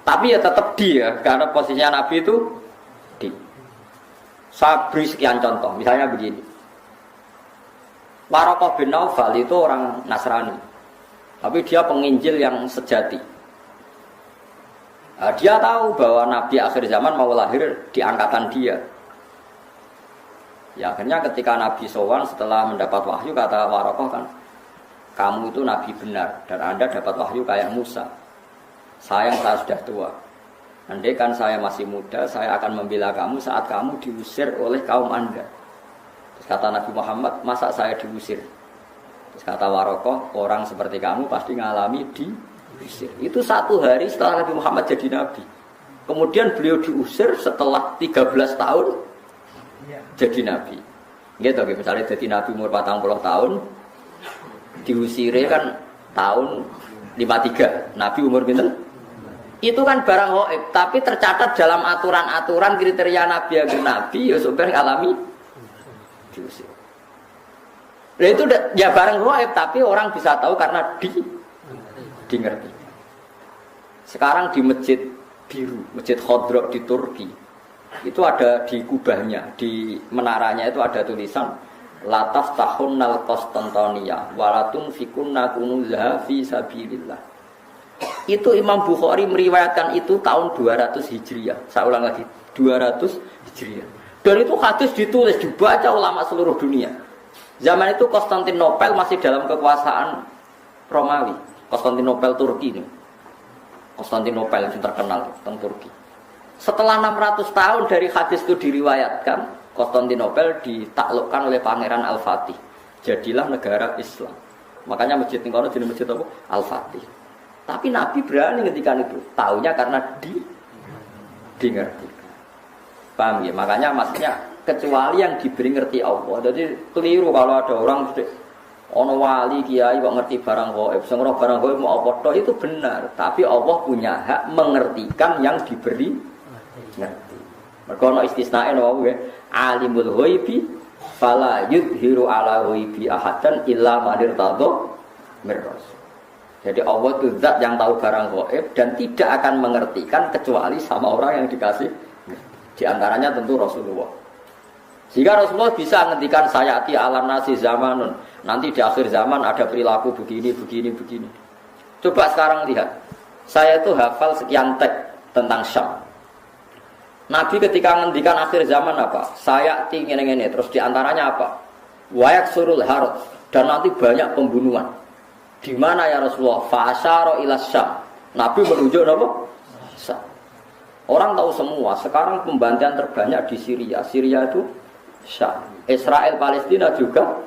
Tapi ya tetap dia karena posisinya Nabi itu di. Saya beri sekian contoh. Misalnya begini. Waraqah bin Naufal itu orang Nasrani, tapi dia penginjil yang sejati. Nah, dia tahu bahwa Nabi akhir zaman mau lahir di angkatan dia. Ya akhirnya ketika Nabi sowan setelah mendapat wahyu kata Waraqah kan, kamu itu Nabi benar dan Anda dapat wahyu kayak Musa. Sayang saya sudah tua. Andai kan saya masih muda, saya akan membela kamu saat kamu diusir oleh kaum Anda. Kata Nabi Muhammad, masa saya diusir? Terus kata Waraqah, orang seperti kamu pasti ngalami diusir. Itu satu hari setelah Nabi Muhammad jadi Nabi. Kemudian beliau diusir setelah 13 tahun jadi Nabi. Gitu, misalnya jadi Nabi umur 40 tahun, diusirnya kan tahun 53. Nabi umur berapa? Itu kan barang gaib, tapi tercatat dalam aturan-aturan kriteria Nabi agar Nabi, ya sebenarnya alami diusir. Nah itu ya barang gaib tapi orang bisa tahu karena dingerti. Sekarang di Masjid Biru, Masjid Khodro di Turki, itu ada di kubahnya, di menaranya itu ada tulisan Lataf tahunnal Konstantinia walatun fikunna kunuzha fi sabilillah. Itu Imam Bukhari meriwayatkan itu tahun 200 Hijriah. Saya ulang lagi, 200 Hijriah. Dan itu hadis ditulis, dibaca ulama seluruh dunia. Zaman itu Konstantinopel masih dalam kekuasaan Romawi. Konstantinopel Turki ini. Konstantinopel yang terkenal tentang Turki. Setelah 600 tahun dari hadis itu diriwayatkan, Konstantinopel ditaklukkan oleh Pangeran Al-Fatih. Jadilah negara Islam. Makanya masjid ini kalau jadi masjid apa? Al-Fatih. Tapi Nabi berani ngendikan itu. Taunya karena ngerti. Paham ya? Makanya maksudnya kecuali yang diberi ngerti Allah. Jadi keliru kalau ada orang ono wali kiai kok ngerti barang gaib, sing ora barang gaib mau apa tok itu benar, tapi Allah punya hak mengertikan yang diberi ngerti. Mergo ono istisnae wae ya, alimul ghaibi fala yudhiru ala ghaibi ahadan illa man irtadha mir rasul. Jadi Allah itu zat yang tahu barang gaib dan tidak akan mengertikan kecuali sama orang yang dikasih. Di antaranya tentu Rasulullah. Jika Rasulullah bisa ngendikan sayati ala nasi zamanun, nanti di akhir zaman ada perilaku begini. Coba sekarang lihat, saya itu hafal sekian teks tentang Syam. Nabi ketika ngendikan akhir zaman apa? Sayati ini, terus di antaranya apa? Wayak surul harut, dan nanti banyak pembunuhan. Di mana ya Rasulullah? Fa'asyara ila Syam. Nabi menunjuk apa? Syam. Orang tahu semua, sekarang pembantian terbanyak di Syria. Syria itu Syam. Israel Palestina juga.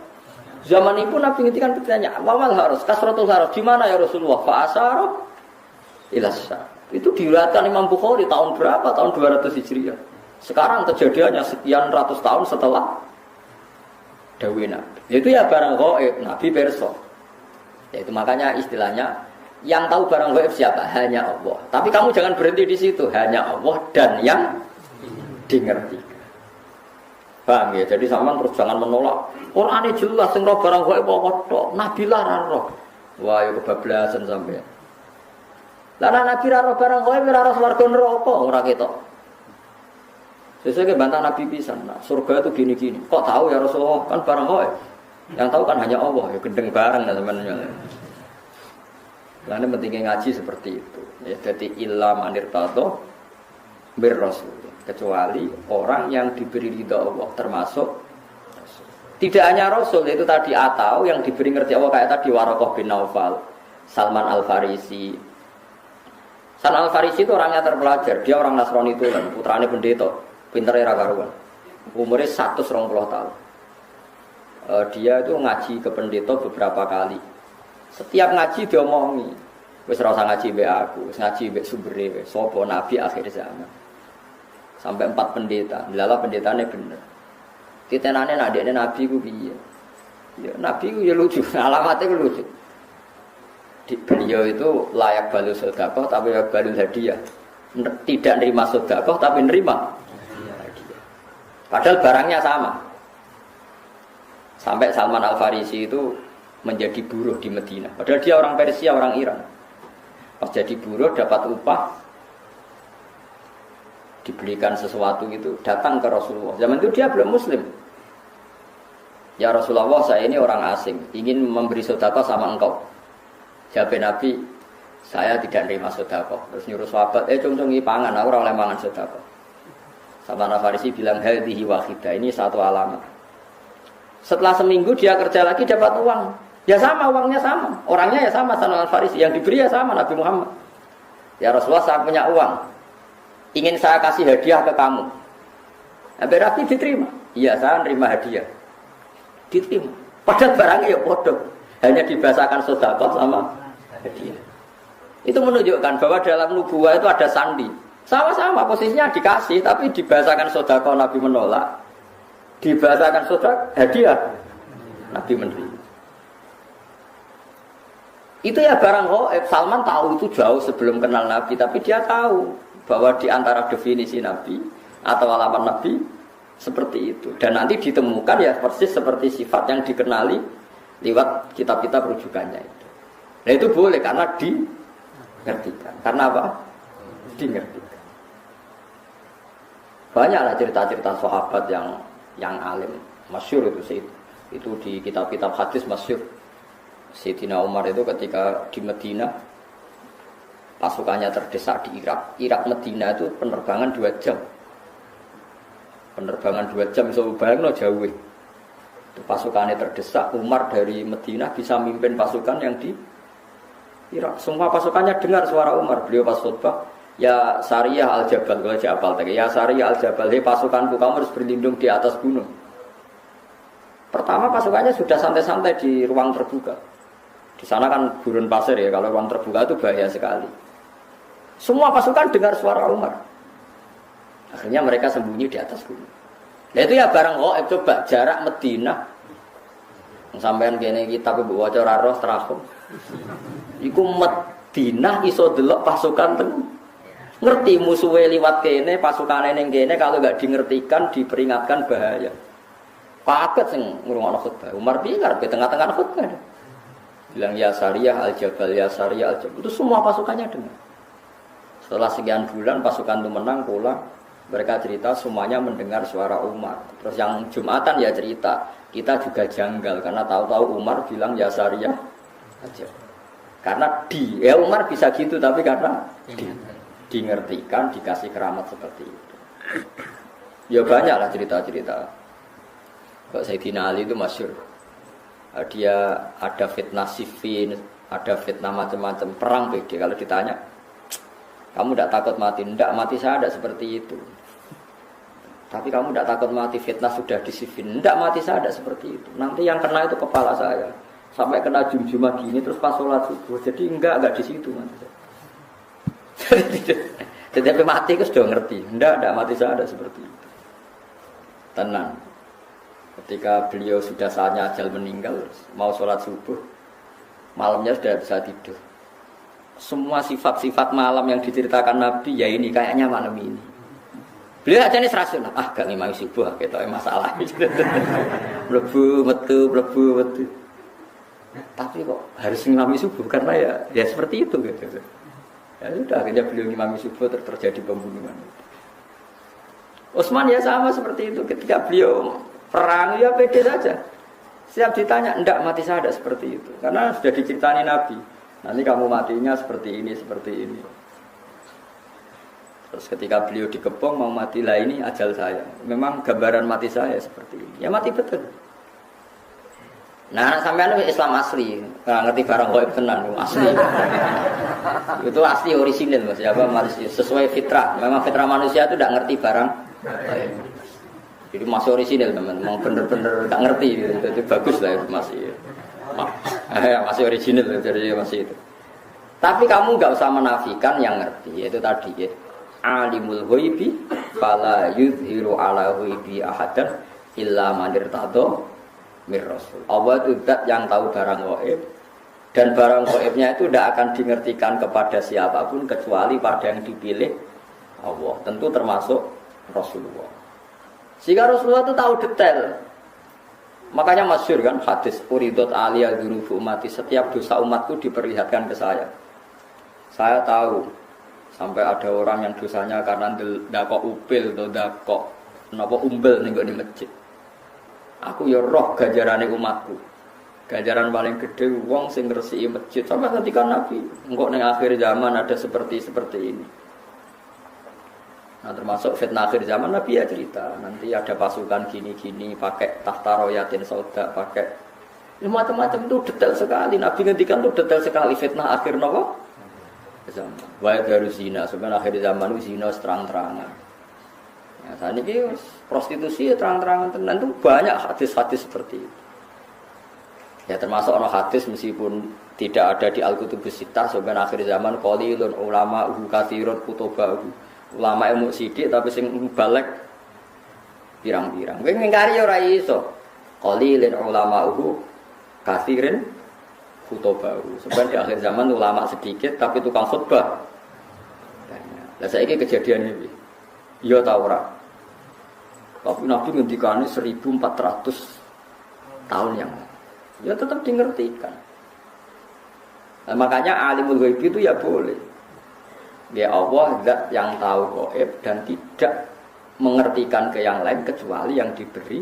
Zaman itu Nabi ngintikan bertanya, "Wamal harus kasratul harus di mana ya Rasulullah?" Fa'asyara ila Syam. Itu diriwayatkan Imam Bukhari tahun berapa? Tahun 200 Hijriah. Sekarang kejadiannya sekian ratus tahun setelah dawuh Nabi. Itu ya barang gaib, Nabi perso. Itu makanya istilahnya yang tahu barang gaib siapa? Hanya Allah. Tapi kamu jangan berhenti di situ. Hanya Allah dan yang dimengerti. Paham ya? Jadi sama terus jangan menolak. Quran ini jelas sing roh barang gaib apa tok. Nabi larang roh. Wah, ya kebablasan sampean. Lah Nabi roh barang gaib ora roh swarga neraka ora ketok. Sesuai bantah Nabi pisan. Nah, surga itu gini-gini. Kok tahu ya Rasulullah? Kan barang gaib. Yang tahu kan hanya Allah. Ya gendeng barang lah teman-teman. Karena pentingnya ngaji seperti itu. Ya, jadi ilham anirtato berrasul. Kecuali orang yang diberi ridha Allah termasuk tidak hanya Rasul itu tadi atau yang diberi ngerti Allah kayak tadi Waraqah bin Naufal, Salman Al-Farisi. Salman Al-Farisi itu orangnya terpelajar, dia orang Nasrani itu kan, putrane pendeta, pintere ra karuan. Umurnya 120 tahun. Dia itu ngaji ke pendeta beberapa kali. Setiap ngaji dia omongi, wis ora usah ngaji mbek aku, wis ngaji mbek sumbere wis sapa nabi akhir zaman. Sampai 4 pendeta, lala pendetane bener. Titenane nak dekne nabi ku piye? Ya nabi ku ya lucu, alamatnya ku lucu. Beliau itu layak balu sedekah tapi layak balu hadiah. Tidak nerima sedekah tapi nerima hadiah. Padahal barangnya sama. Sampai Salman Al-Farisi itu menjadi buruh di Madinah. Padahal dia orang Persia, orang Iran. Pas jadi buruh dapat upah, dibelikan sesuatu itu, datang ke Rasulullah. Zaman itu dia belum Muslim. Ya Rasulullah, saya ini orang asing, ingin memberi sedekah sama engkau. Jawab Nabi, saya tidak nerima sedekah. Terus nyuruh sahabat, cung-cungi pangan, aku ora oleh mangan sedekah. Salman Al-Farisi bilang, hadhihi wahidah, ini satu alamat. Setelah seminggu dia kerja lagi dapat uang. Ya sama, uangnya sama. Orangnya ya sama, Salman Al-Farisi. Yang diberi ya sama, Nabi Muhammad. Ya Rasulullah, saya punya uang. Ingin saya kasih hadiah ke kamu. Nabi diterima. Iya, saya nerima hadiah. Diterima. Padahal barangnya ya bodoh. Hanya dibahasakan sedekah sama hadiah. Itu menunjukkan bahwa dalam nubuwah itu ada sandi. Sama-sama posisinya dikasih, tapi dibahasakan sedekah Nabi menolak. Dibahasakan sedekah hadiah Nabi menerima. Itu ya barang gaib. Salman tahu itu jauh sebelum kenal Nabi, tapi dia tahu bahwa di antara definisi Nabi atau alamat Nabi seperti itu. Dan nanti ditemukan ya persis seperti sifat yang dikenali lewat kitab-kitab rujukannya itu. Nah itu boleh karena dimengertikan. Karena apa? Dimengertikan. Banyaklah cerita-cerita sahabat yang alim, masyhur itu di kitab-kitab hadis masyhur. Sayyidina Umar itu ketika di Madinah pasukannya terdesak di Irak. Irak Medina itu penerbangan 2 jam. Penerbangan 2 jam iso bayangno jauh. Itu pasukannya terdesak, Umar dari Medina bisa mimpin pasukan yang di Irak. Semua pasukannya dengar suara Umar. Beliau pas khutbah, ya Sariyah Al-Jabal, kalau Jabal tadi. Ya Sariyah Al-Jabal, hei pasukanku, kamu harus berlindung di atas gunung. Pertama pasukannya sudah santai-santai di ruang terbuka. Di sana kan gurun pasir ya, kalau ruang terbuka itu bahaya sekali. Semua pasukan dengar suara Umar. Akhirnya mereka sembunyi di atas gunung. Nah itu ya barang coba jarak Medina. Sampean kene kita waca ora roh terahum. Iku Medina iso delok pasukan teng. Ngerti musuhe liwat kene, pasukane ning kene kalau enggak dingertikan, diperingatkan bahaya. Paket sing ngrungokno khutbah. Umar piye ngarepe tengah-tengah khutbah. Bilang ya Sariyah Al-Jabal, ya Sariyah Al-Jabal. Itu semua pasukannya dengar. Setelah sekian bulan pasukan itu menang pulang. Mereka cerita semuanya mendengar suara Umar. Terus yang Jumatan ya cerita, kita juga janggal karena tahu-tahu Umar bilang ya Sariyah aja. Karena Umar bisa gitu tapi karena dingertikan, dikasih keramat seperti itu. Ya banyaklah cerita-cerita. Kok Sayyidina Ali itu masyhur. Dia ada fitnah Siffin, ada fitnah macam-macam, perang beda. Kalau ditanya, kamu tidak takut mati? Tidak, mati saya tidak seperti itu. Tapi kamu tidak takut mati, fitnah sudah di Siffin? Tidak, mati saya tidak seperti itu. Nanti yang kena itu kepala saya. Sampai kena jum-jumah gini, terus pas sholat subuh. Jadi enggak di situ. Tetapi mati itu sudah ngerti. Tidak mati saya tidak seperti itu. Tenang. Ketika beliau sudah saatnya ajal meninggal, mau sholat subuh, malamnya sudah bisa tidur. Semua sifat-sifat malam yang diceritakan Nabi, ya ini kayaknya malam ini. Beliau aja nih rasional, gak ngimami subuh, kita masalah. Mlebu metu. Tapi kok harus ngimami subuh karena ya seperti itu gitu. Ya sudah akhirnya beliau ngimami subuh terjadi pembunuhan. Utsman ya sama seperti itu ketika beliau perang ya pede saja. Siap ditanya, enggak mati saya ada seperti itu. Karena sudah diceritani Nabi. Nanti kamu matinya seperti ini. Terus ketika beliau dikepung mau mati lah ini ajal saya. Memang gambaran mati saya seperti ini. Ya mati betul. Nah sampean Islam asli, nggak ngerti barang gaib tenan, asli. Itu asli orisinil Mas. Ya sesuai fitrah. Memang fitrah manusia itu tidak ngerti barang gaib. Jadi masih orisinil teman, memang bener-bener tak ngerti, jadi bagus lah itu masih orisinil, jadi masih itu. Tapi kamu nggak usah menafikan yang ngerti, yaitu tadi ya, alimul ghaibi, fala yudhiru ala ghaibi ahadan illa man irtadha mir rasul. Allah itu zat yang tahu barang gaib, dan barang gaibnya itu tidak akan dingertikan kepada siapapun kecuali pada yang dipilih Allah. Tentu termasuk Rasulullah. Sehingga Rasulullah itu tahu detail. Makanya masyhur kan hadis uridot aliyah dzunubu umati, setiap dosa umatku diperlihatkan ke saya. Saya tahu sampai ada orang yang dosanya karena ndakok upil atau ndakok napa umbel ning di masjid. Aku ya roh ganjarane umatku. Ganjaran paling gede wong sing ngresiki masjid. Sampai ketika Nabi, engko ning akhir zaman ada seperti ini. Nah termasuk fitnah akhir zaman Nabi ya cerita nanti ada pasukan gini-gini pakai tahta royatin sauda pakai macam-macam itu detail sekali. Nabi ngendikan itu detail sekali fitnah akhir zaman. Wa baru zina sebenarnya akhir zaman zina terang-terangan. Ya saat ini prostitusi terang-terangan tenan itu banyak hadis-hadis seperti itu. Ya termasuk ono hadis meskipun tidak ada di Al-Kutubus Sittah sebenarnya akhir zaman qalilun ulama katsirun kutubahu. Ulama ilmu sidik tapi sing balik pirang-pirang. Kowe ngingkari ora iso. Qalilin ulama'uhu katsirin khutubahu. Sebenarnya di akhir zaman ulama sedikit tapi tukang khutbah. Lah saiki kejadian iki. Ya ta ora. Tapi Nabi ngendikane 1400 tahun yang lalu. Ya tetap dingertikan. Nah, makanya alimul ghaib itu ya boleh. Ya Allah zat yang tahu gaib dan tidak mengertikan ke yang lain kecuali yang diberi.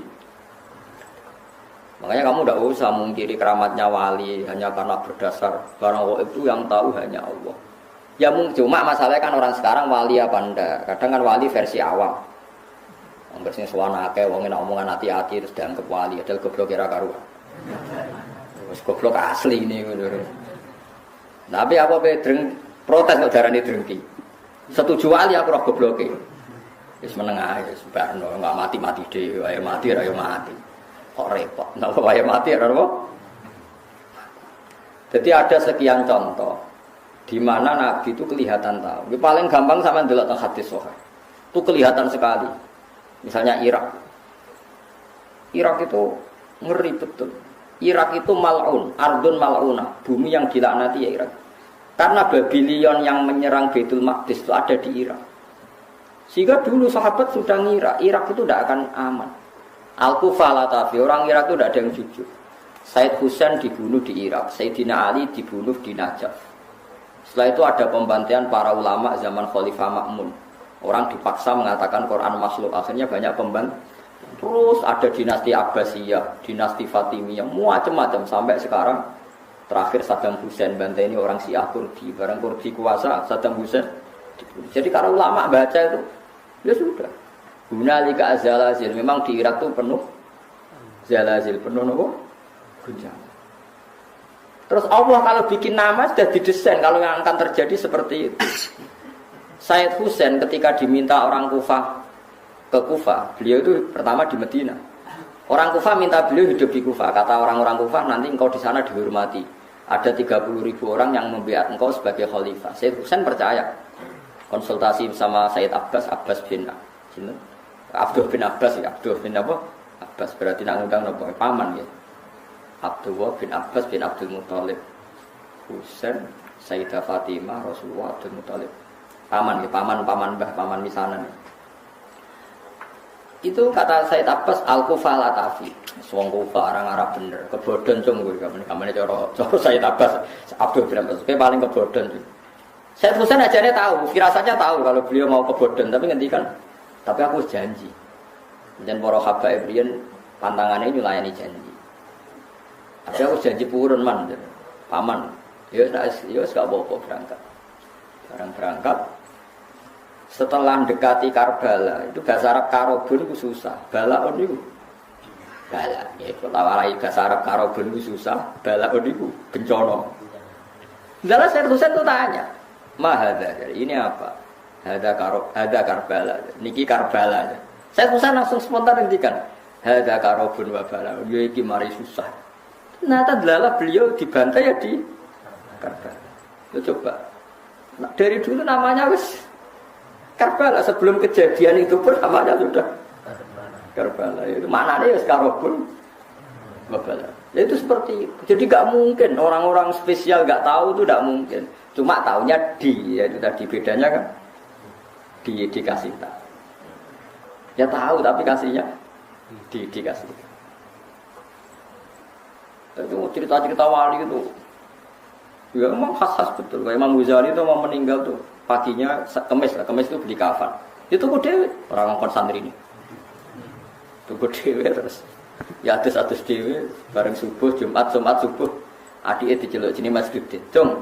Makanya kamu tidak usah mengkiri keramatnya wali hanya karena berdasar barang gaib itu yang tahu hanya Allah. Ya cuma masalahnya kan orang sekarang wali apa ndak? Kadang kan wali versi awam. Bersih suwana akeh wong nek omongan hati-hati terus dianggap wali, padahal goblok kira karuan. Wis goblok asli ini ngono. Tapi apa bedreng protes kok darani drengki. Setuju wali aku ora gobloke. Wis meneng ae wis barno enggak mati-mati dhewe, wae mati ra yo mati. Kok repot. Napa wae mati ora apa? Jadi ada sekian contoh di mana Nabi itu kelihatan tahu. Ini paling gampang sama ndelok teng hadis sahih. Itu kelihatan sekali. Misalnya Irak. Irak itu ngeri betul. Irak itu mal'un, ardun mal'una, bumi yang dilaknati ya Irak. Karena Babylon yang menyerang Baitul Maqdis itu ada di Irak. Sehingga dulu sahabat sudah ngira Irak itu tidak akan aman. Al-Kufah Latafi, orang Irak itu tidak ada yang jujur. Said Husain dibunuh di Irak, Sayyidina Ali dibunuh di Najaf. Setelah itu ada pembantaian para ulama zaman Khalifah Ma'mun. Orang dipaksa mengatakan Quran makhluk, akhirnya banyak pembantu. Terus ada dinasti Abbasiyah, dinasti Fatimiyah, macam-macam sampai sekarang. Terakhir Saddam Hussein bantai ini orang Syiah Kurdi, barang Kurdi kuasa Saddam Hussein dibunuh. Jadi kalau ulama baca itu, ya sudah. Hunalika zalazil, memang di Irak itu penuh zalazil, penuh nopo guncangan. Terus Allah kalau bikin nama sudah didesain kalau yang akan terjadi seperti itu. Said Husain ketika diminta orang Kufah ke Kufah, beliau itu pertama di Medina. Orang Kufah minta beliau hidup di Kufah. Kata orang-orang Kufah, nanti engkau di sana dihormati. Ada 30.000 orang yang membiat engkau sebagai khalifah. Said Husain percaya. Konsultasi sama Said Abbas bin Abdul bin Abbas ya, Abdul bin apa? Abbas berarti nak ngundang nopo paman ya. Abdullah bin Abbas bin Abdul Muthalib. Husain, Sayyidah Fatimah, Rasulullah Abdul Muthalib. Paman ya, paman mbah, paman misanan. Itu kata Said Abbas Al-Kufah Latafi. Wong Kufah orang Arab bener, kebodhon cung kuwi kamane cara Said Abbas Abdul bin Abbas paling kebodhon. Said Husain ajane tahu, firasatnya tahu kalau beliau mau kebodhon, tapi ngendikan, tapi aku janji. Dan para habaib riyen pantangannya nyulayani janji. Tapi aku janji purun man, paman. Ya wis gak apa-apa berangkat. Barang berangkat setelah mendekati Karbala itu bahasa Arab karobun itu susah, balaun itu bala ya ketawalai bahasa Arab karobun itu susah, balaun itu bencana. Dalam Said Husain itu tanya, mahada ini apa? Ada Karbala, niki Karbala. Said Husain langsung spontan ngendikan, ada karobun wa bala, iki mari susah. Ternyata adalah beliau dibantai ya di Karbala. Itu coba. Nah, dari dulu namanya wis Karbala, sebelum kejadian itu pun namanya sudah Karbala. Itu maknanya ya Karobun Karbala. Ya itu seperti itu. Jadi gak mungkin orang-orang spesial gak tahu itu gak mungkin. Cuma taunya ya itu tadi bedanya kan dikasih tahu. Ya tahu tapi kasihnya dikasih. Itu cerita-cerita wali itu. Ya memang khas-khas betul. Kayak Imam Ghazali itu mau meninggal tuh paginya kemis itu beli kafan. Itu kok dewe orang ngomong santri ini. Itu kok dewe terus. Ya atus dewe bareng subuh Jumat subuh adike diceluk jenenge Mas Gede. Cung.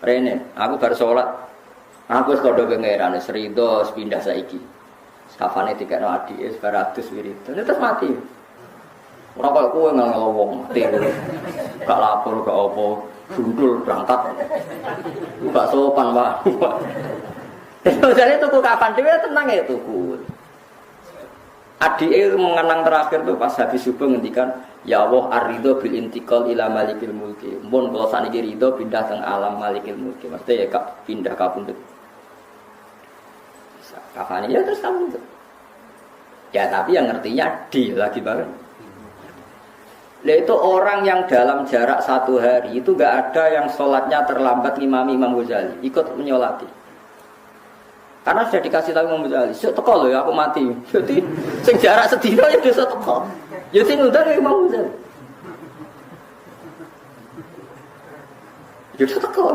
Rene, aku baru sholat. Aku wis kandha pangeran Srido pindah saiki. Kafane dikene adike separatus wiridan. Terus mati. Ora kok kowe ngelowong mati. Gak lapor gak apa. Gundul berangkat. Gak sopan, Pak. Jadi tuku kapan dhewe tenang ya tuku. Adike mengenang terakhir tuh pas habis subuh ngendikan, ya Allah ar-ridho bil intiqal ila malikil mulki. Mun kula saniki ridho pindah teng alam malikil mulki. Mesti ya pindah kapundhut. Kafane ya terus kapundhut. Ya tapi yang ngertinya di lagi bareng. Lah itu orang yang dalam jarak 1 hari itu gak ada yang sholatnya terlambat ngimami Imam Ghazali ikut menyolati. Karena sudah dikasih tahu Imam Ghazali, teko lho ya aku mati. Jadi sing jarak sedina ya bisa teko. Ya sing ngundang Imam Ghazali. Ya teko.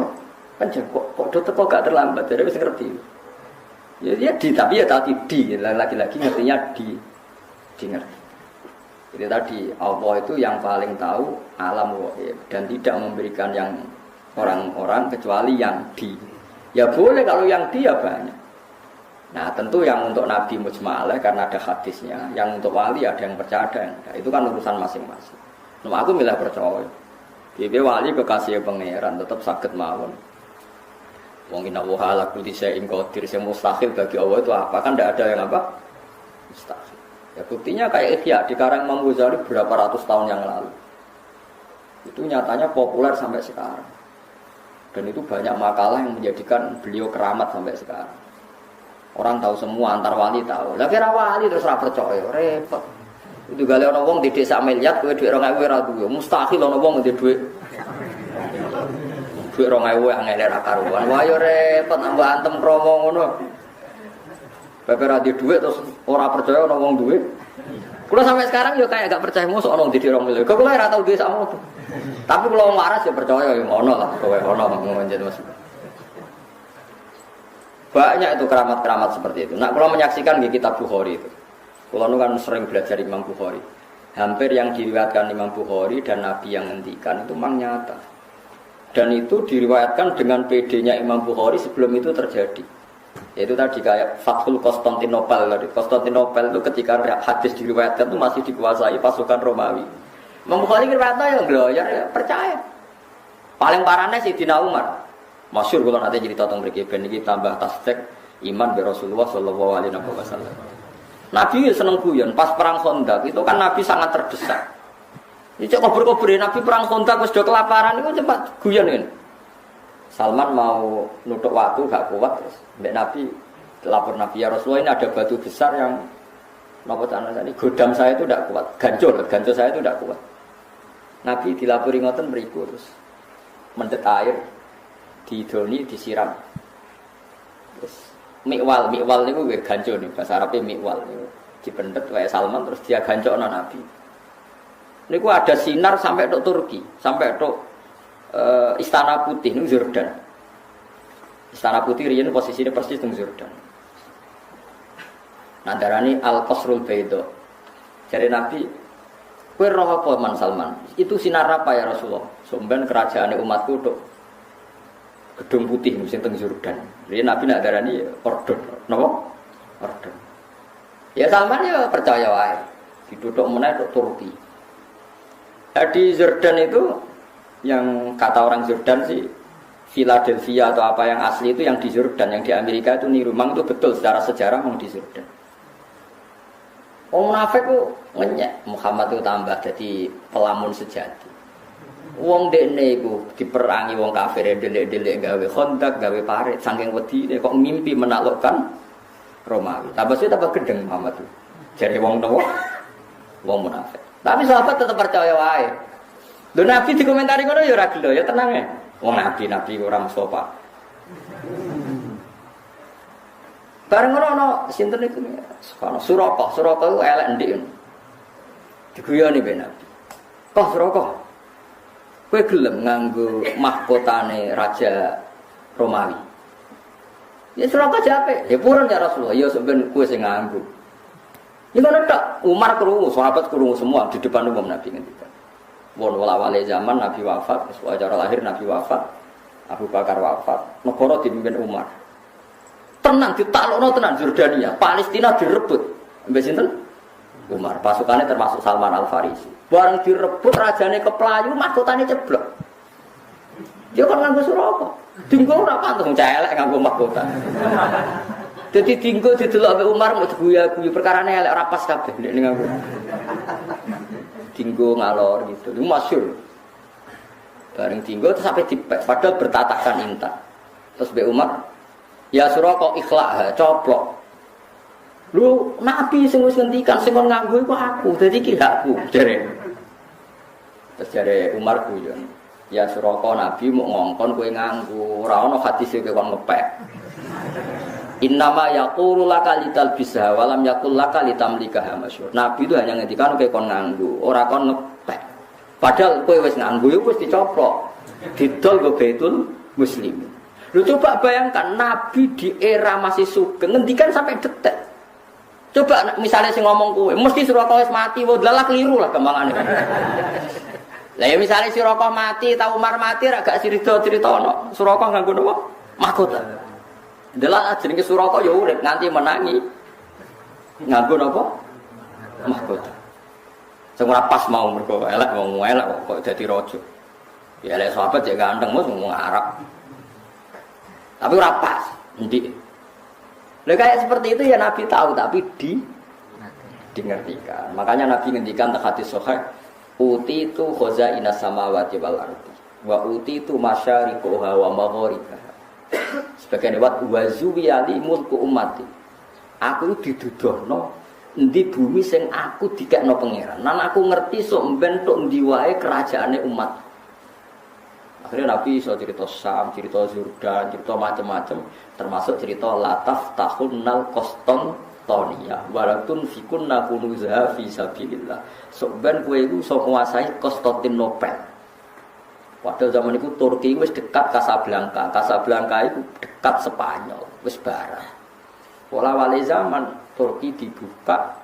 Kan kok teko gak terlambat, jadi wis ngerti. Ya tapi ya tadi lagi-lagi ngertinya di ngerti. Jadi tadi Allah itu yang paling tahu alam wahid dan tidak memberikan yang orang-orang kecuali yang Ya boleh kalau yang dia banyak. Nah tentu yang untuk Nabi mujma'alah karena ada hadisnya. Yang untuk wali ada yang percaya ada yang enggak. Itu kan urusan masing-masing. Nah, aku milih percaya. Dia wali kekasih pangeran tetap sakit mawon. Wong inna wa ala kulli syai'in qadir. Yang mustahil bagi Allah itu apa? Kan tidak ada yang apa? Mustahil. Ya buktinya kayak Ihya di karang Imam Ghazali berapa ratus tahun yang lalu. Itu nyatanya populer sampai sekarang. Dan itu banyak makalah yang menjadikan beliau keramat sampai sekarang. Orang tahu semua, antar wali tahu. Lah kira wali terus ora percaya, repot. Itu gale ana wong di desa miliar kowe dhuwit 2000 ora duwe. Mustahil ana wong di dhuwit. Dhuwit 2000 angel ora karuan. Wah yo repot nambah antem kromo ngono. Bapak ora di dhuwit terus ora percaya ana wong duwe. Kula sampai sekarang yo kayak gak percaya mosok ana di 2000. Kok kula ora tau duwe sakmono. Tapi kalau waras ya percaya ya ono lah, kowe ono menjen Mas. Banyak itu keramat-keramat seperti itu. Nah, kalau menyaksikan di kitab Bukhari itu. Kalau nu kan sering belajar Imam Bukhari. Hampir yang diriwayatkan Imam Bukhari dan Nabi yang ngendikan itu memang nyata. Dan itu diriwayatkan dengan PD-nya Imam Bukhari sebelum itu terjadi. Yaitu tadi kayak Fathul Konstantinopel. Konstantinopel itu ketika hadis diriwayatkan itu masih dikuasai pasukan Romawi. Imam Bukhari riwayatnya yang gloyer ya percaya. Paling parahnya Sayyidina Umar. Masyhur kalau nanti cerita tentang mriki ben iki tambah tasdik iman bi Rasulullah sallallahu alaihi wasallam. Nabi seneng guyon pas perang Khandaq itu kan Nabi sangat terdesak. Iki kubur-kubure Nabi perang Khandaq wis do kelaparan itu cepat guyon kan. Salman mau nutuk waktu gak kuat terus mbek Nabi lapor Nabi ya Rasulullah ini ada batu besar yang napa tanah ini godam saya itu tidak kuat, gancur saya itu tidak kuat. Nabi dilapori ngoten mriku terus mendet air didoni disiram. Terus mikwal niku nggih gancur niku bahasa Arabe mikwal niku dipendet wae Salman terus dia gancokno Nabi. Niku ada sinar sampai tok Turki, sampai tok Istana Putih niku Yordan. Istana Putih riyen posisine persis teng Yordan. Nadarani Al-Qasrul Baidha. Jadi Nabi, kowe roh apa Man Salman? Itu sinar apa ya Rasulullah? Sampeyan kerajaan umatku tok Gedung Putih sing teng Yordan. Jadi Nabi nak darani ordon, napa? Ordon. Ya Salman ya percaya wae. Dituthuk meneh tok Turki. Di Yordan itu yang kata orang Yordan sih Philadelphia atau apa yang asli itu yang di Yordan, yang di Amerika itu niru. Memang itu betul secara sejarah memang di Yordan. Wong munafik ku ngenyek Muhammad itu tambah jadi pelamun sejati. Wong dekne iku diperangi wong kafir delik-delik gawe Khandaq, gawe parit saking wedine kok mimpi menaklukkan Romawi. Tambah sih tambah gedeng Muhammad itu. Jare wong nopo? Wong munafik. Tapi sahabat tetap percaya wae. Lho Nabi dikomentari ngono ya ora gelo, ya tenang ya. Wong nabi ora Mustafa. Bareng ono sinten iku Suraka itu elek ndik. Diguyoni ben Nabi. Kok Suraka? Kowe gelem nganggo mahkotane raja Romawi. Ya Suraka jape. Ya purun ya Rasulullah. Ya sampeyan kowe sing nganggo. Ya ngono tok. Umar krungu, sahabat krungu semua di depan umum Nabi ngendikan. Wong wala-wale zaman Nabi wafat, acara lahir Nabi wafat, Abu Bakar wafat, negara dipimpin Umar. Tenang ditaklukno tenan Jordania, Palestina direbut. Mbek sinten? Umar. Pasukannya termasuk Salman Al-Farisi. Bareng direbut rajane keplayu, mahkotane ceblok. Dia kan nganggo Suraka. Dinggo ora pantes celek nganggo mahkota. Dadi dinggo didelok mbek Umar mau diguyu-guyu perkarane elek ora pas kabeh nek nganggo. Dinggo ngalor gitu. Itu masyhur. Bareng dinggo terus sampai dipek padahal bertatakan intan. Terus mbek Umar, ya Suraka ikhlak, coplok. Lu Nabi sing wis ngendikan sing kon nganggo iku aku, dadi iki hakku, jare. Terus jare Umar guyon. Ya Suraka Nabi mau ngongkon kowe nganggo, ora ana hadis kowe kon ngepek. Innama yaqulu laka litalbisha wa lam yaqul laka litamlikaha masyhur. Nabi itu hanya ngendikan kowe kon nganggo, ora kon ngepek. Padahal kowe wis nganggo iku wis dicoplok. Didol go Baitul Muslim. Lu coba bayangkan Nabi di era masih sugeng ngendikan sampai detik. Coba misalnya sing ngomong kowe, mesti Suraka wis mati, wae dalah keliru lah kembangane. Lah ya misalnya Suraka mati, ta Umar mati ra gak critono, Suraka nganggo napa? mahkota. Delok jenenge Suraka ya urip nganti menangi. Nganggo napa? Mahkota. Sing ora pas mau mergo elek wong elek kok dadi raja. Ya elek sahabat ya ganteng mos ngomong Arab. Tapi ora pas. Endi? Lah kayak seperti itu ya Nabi tahu tapi dingertikan. Makanya Nabi ngendikan tak hadis sahih, uti itu khazainas samawati wal ardi. Wa uti itu masyariquha wa magharibaha. Sebagian lewat wazuwiyali mulku ummati. Aku diduduhno endi bumi sing aku dikekno pangeran. Nan aku ngerti sok mben tok ndi wae kerajaane umat. Akhirnya Nabi iso cerita Sam, cerita Jordan, cerita macam-macam, termasuk cerita lataf tahunnal Konstantinia. Walatun fikunna kunuza fi sabilillah. Sok ben kowe iku iso nguasai Konstantinopel. Padahal zaman itu Turki wis dekat Casablanca. Casablanca itu dekat Spanyol, wis barang. Wala-wali zaman Turki dibuka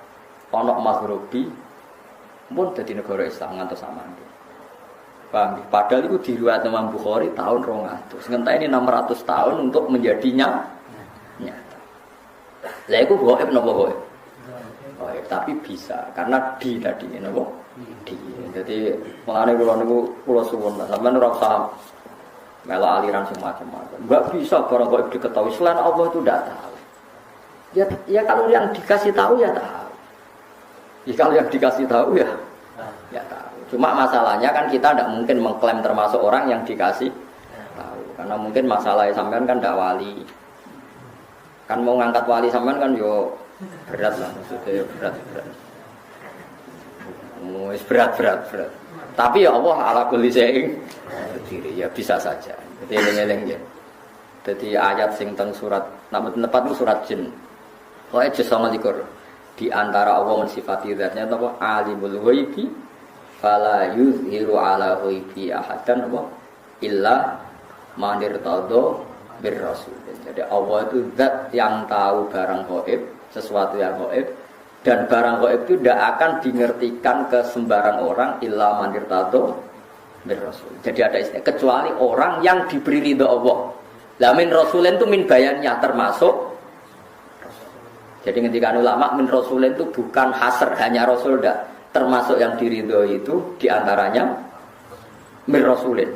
ana Maghribi mun dadi negara Islam ngantos samangke. Paham? Padahal itu diriwayat Imam Bukhari tahun 200. Ngenteni 600 tahun untuk menjadinya nyata. Lah iku gaib napa gaib? Gaib, tapi bisa karena di tadi napa? Jadi mengenai pulau suwun, sampai orang saham mela aliran semacam-macam. Enggak bisa barang kau diketahui selain Allah itu tidak tahu. Ya kalau yang dikasih tahu ya tahu. Ya kalau yang dikasih tahu ya tahu. Cuma masalahnya kan kita tidak mungkin mengklaim termasuk orang yang dikasih tahu. Karena mungkin masalahnya sampean kan tidak wali. Kan mau ngangkat wali sampean kan yo berat lah, maksudnya berat. Berat. Tapi ya Allah ala kulli syai'in qadir. Ya bisa saja. Jadi eling-eling ya. Jadi ayat sing teng surat tepat itu surat Jin. Pokoke juz 29. Di antara Allah mensifati zatnya apa? Alimul ghaibi fala yuzhiru ala ghaibi ahadan apa? Illa man irtadha bir rasul. Jadi Allah itu zat yang tahu barang gaib, sesuatu yang gaib. Dan barang gaib itu tidak akan dingertikan ke sembarang orang illa man irtadha bir rasul. Jadi ada istilah kecuali orang yang diberi ridha Allah. Lah min rasulin itu min bayannya termasuk rasul. Jadi ketika ulama min rasulin itu bukan hasr hanya rasul dah, termasuk yang diridhoi itu diantaranya min rasulin.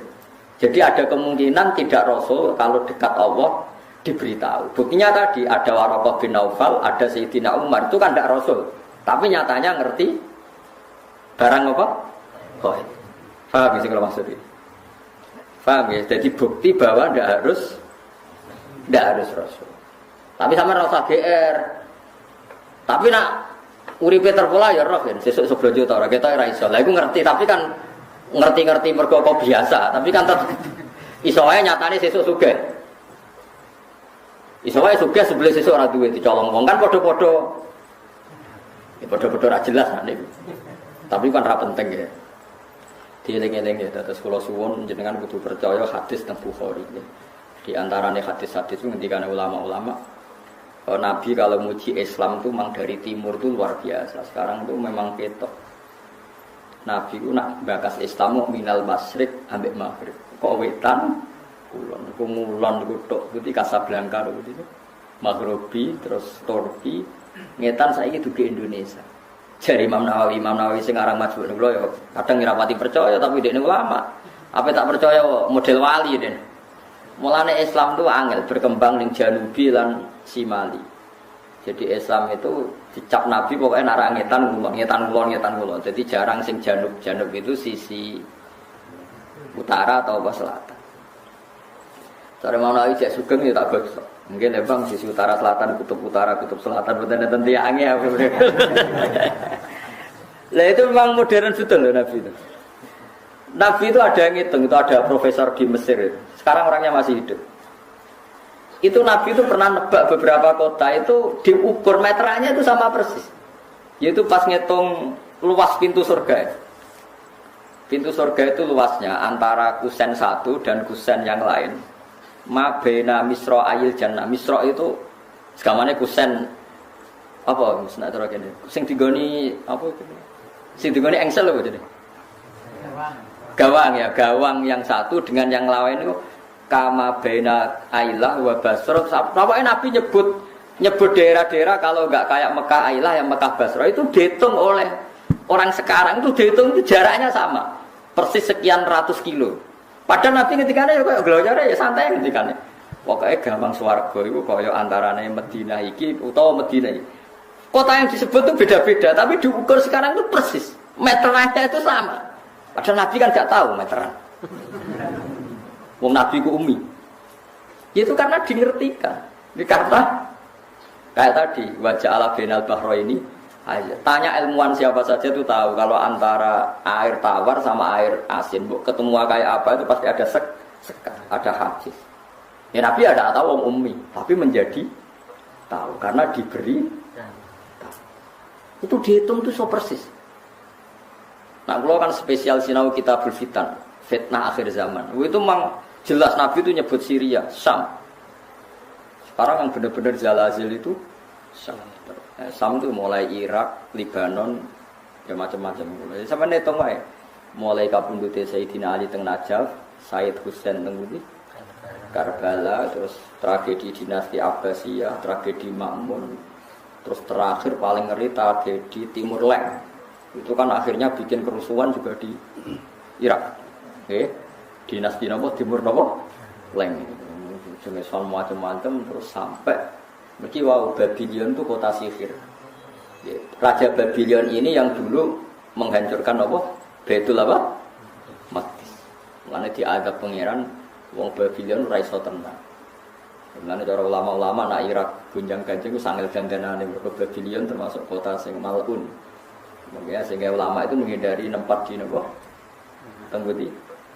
Jadi ada kemungkinan tidak rasul kalau dekat Allah diberitahu. Buktinya tadi ada Waraqah bin Naufal, ada Sayyidina Umar, itu kan tidak rasul, tapi nyatanya ngerti barang apa? Paham sih kalau maksudnya? Paham ya? Jadi bukti bahwa tidak harus rasul. Tapi sama rasa GR. Tapi nak uripe terpola ya roh kan, sesuk sebelum juta orang kita ora iso. Lah iku ngerti, tapi kan ngerti mergo kok biasa, tapi kan tetep iso ae nyatane sesuk sugih. Iso wae sugih sebelum sesuk ora duwe dicolong wong kan padha-padha. Ya padha-padha ora jelas niku. Tapi kan ra penting ya. Dieling-eling ya dados kula suwun jenengan kudu percaya hadis teng Bukhari. Di antarane hadis-hadis itu ngendikane ulama-ulama Nabi kalau muji Islam itu memang dari timur itu luar biasa. Sekarang itu memang ketok. Nabi itu nak bakas Islam minal masyriq ambek maghrib. Kok wetan Kulon iku tok putih Casablanca itu. Maghribi terus Turki, ngetan saiki dudu Indonesia. Jare Imam Nawawi sing aran majmu niku lho ya kadang ngrapati percaya tapi dekne ulama. Apa tak percaya model wali den. Mulane Islam itu angel berkembang ning Janubi lan Simali. Jadi Islam itu dicap Nabi pokoknya nara ngetan kulon. Jadi jarang sing janub itu sisi utara atau selatan. Cara mana aja sugeng ya tak bagus. Mungkin bang sisi utara, kutub selatan bener tentu angin apa Lah itu memang modern betul loh Nabi itu. Nabi itu ada yang ngitung, itu ada profesor di Mesir. Sekarang orangnya masih hidup. Itu Nabi itu pernah nebak beberapa kota itu diukur meterannya itu sama persis. Yaitu pas ngitung luas pintu surga. Pintu surga itu luasnya antara kusen satu dan kusen yang lain. Ma baina misra ayil jannah. Misra itu segamane kusen apa wis nak terus kene. Sing digoni apa itu? Sing digoni engsel lho jadi. Gawang yang satu dengan yang lain itu kama baina Ailah wa Basra. Pokoknya Nabi nyebut daerah-daerah kalau enggak kayak Mekah Ailah yang Mekah Basra itu dihitung oleh orang sekarang itu dihitung itu jaraknya sama. Persis sekian ratus kilo. Padahal Nabi ketikane ya kayak glojare ya santai ketikane. Pokoknya gampang swarga itu kaya antarane Madinah iki utawa Madinah iki. Kota yang disebut itu beda-beda tapi diukur sekarang itu persis. Meterannya itu sama. Padahal Nabi kan enggak tahu meteran. Wong Nabi ku umi. Itu karena dingertikan. Dikata kayak tadi wajah ala bainal bahraini. Tanya ilmuwan siapa saja itu tahu kalau antara air tawar sama air asin, ketemu kayak apa itu pasti ada sekar, ada hadis. Ya Nabi ada tahu wong ummi, tapi menjadi tahu karena diberi tahu. Itu dihitung tuh so persis. Nah, kalau kan spesial sinau kitabul fitan, fitnah akhir zaman. Itu memang jelas Nabi itu nyebut Syria, Syam. Sekarang yang benar-benar zalazil itu Syam. Syam itu mulai Irak, Libanon, ya macam-macam. Sampai netung wae. Mulai kapundute Sayyidina Ali teng Najaf, Said Husain teng Karbala, terus tragedi dinasti Abbasiyah, tragedi Ma'mun, terus terakhir paling ngeri tragedi Timur Leng. Itu kan akhirnya bikin kerusuhan juga di Irak. Dinasti napa Timur napa Leng. Jenis macam-macam terus sampai mesti wow Babylon itu kota sihir. Raja Babylon ini yang dulu menghancurkan apa? Baitul apa? Maqdis. Mulane diadab pangeran wong Babylon ora iso tenang. Mulane cara ulama-ulama nak Irak gunjang-ganjing ku sangel dandanane mergo Babylon termasuk kota sing malun. Makanya sehingga ulama itu menghindari nempat di napa? Tengguti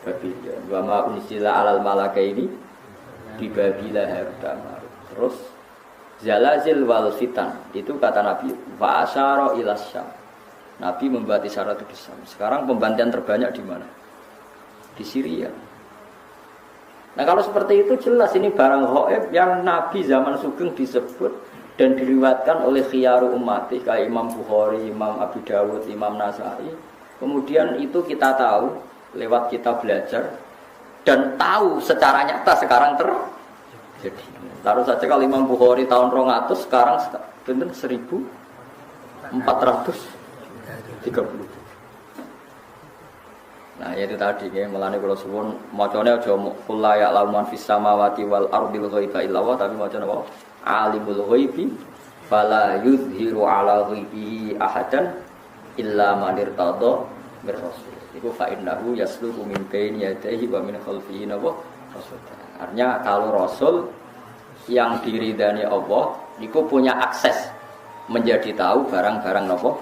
Babylon. Wa ma unsila alal malakaini di Babila harta. Terus zalazil wal fitan itu kata Nabi fa asyara ila Syam. Nabi membuat isyarat ke Syam. Sekarang pembantian terbanyak di mana? Di Syria. Nah kalau seperti itu jelas ini barang ghaib yang Nabi zaman Sugeng disebut dan diriwayatkan oleh khiyaru ummati kayak Imam Bukhari, Imam Abu Dawud, Imam Nasai. Kemudian itu kita tahu lewat kita belajar dan tahu secara nyata sekarang terjadi. Taruh saja kalau Imam Bukhari tahun 200 sekarang benar 1430. Nah, itu tadi ya, melane kula suwun macane aja kula ya lauman fis samawati wal ardil ghaiba illa wa tapi macane apa? Alimul ghaibi fala yuzhiru ala ghaibihi ahadan illa man irtada bir rasul. Iku fa innahu yasluku min baini yadayhi wa min khalfihi nawa rasul. Artinya kalau rasul yang diridani Allah niku punya akses menjadi tahu barang-barang napa?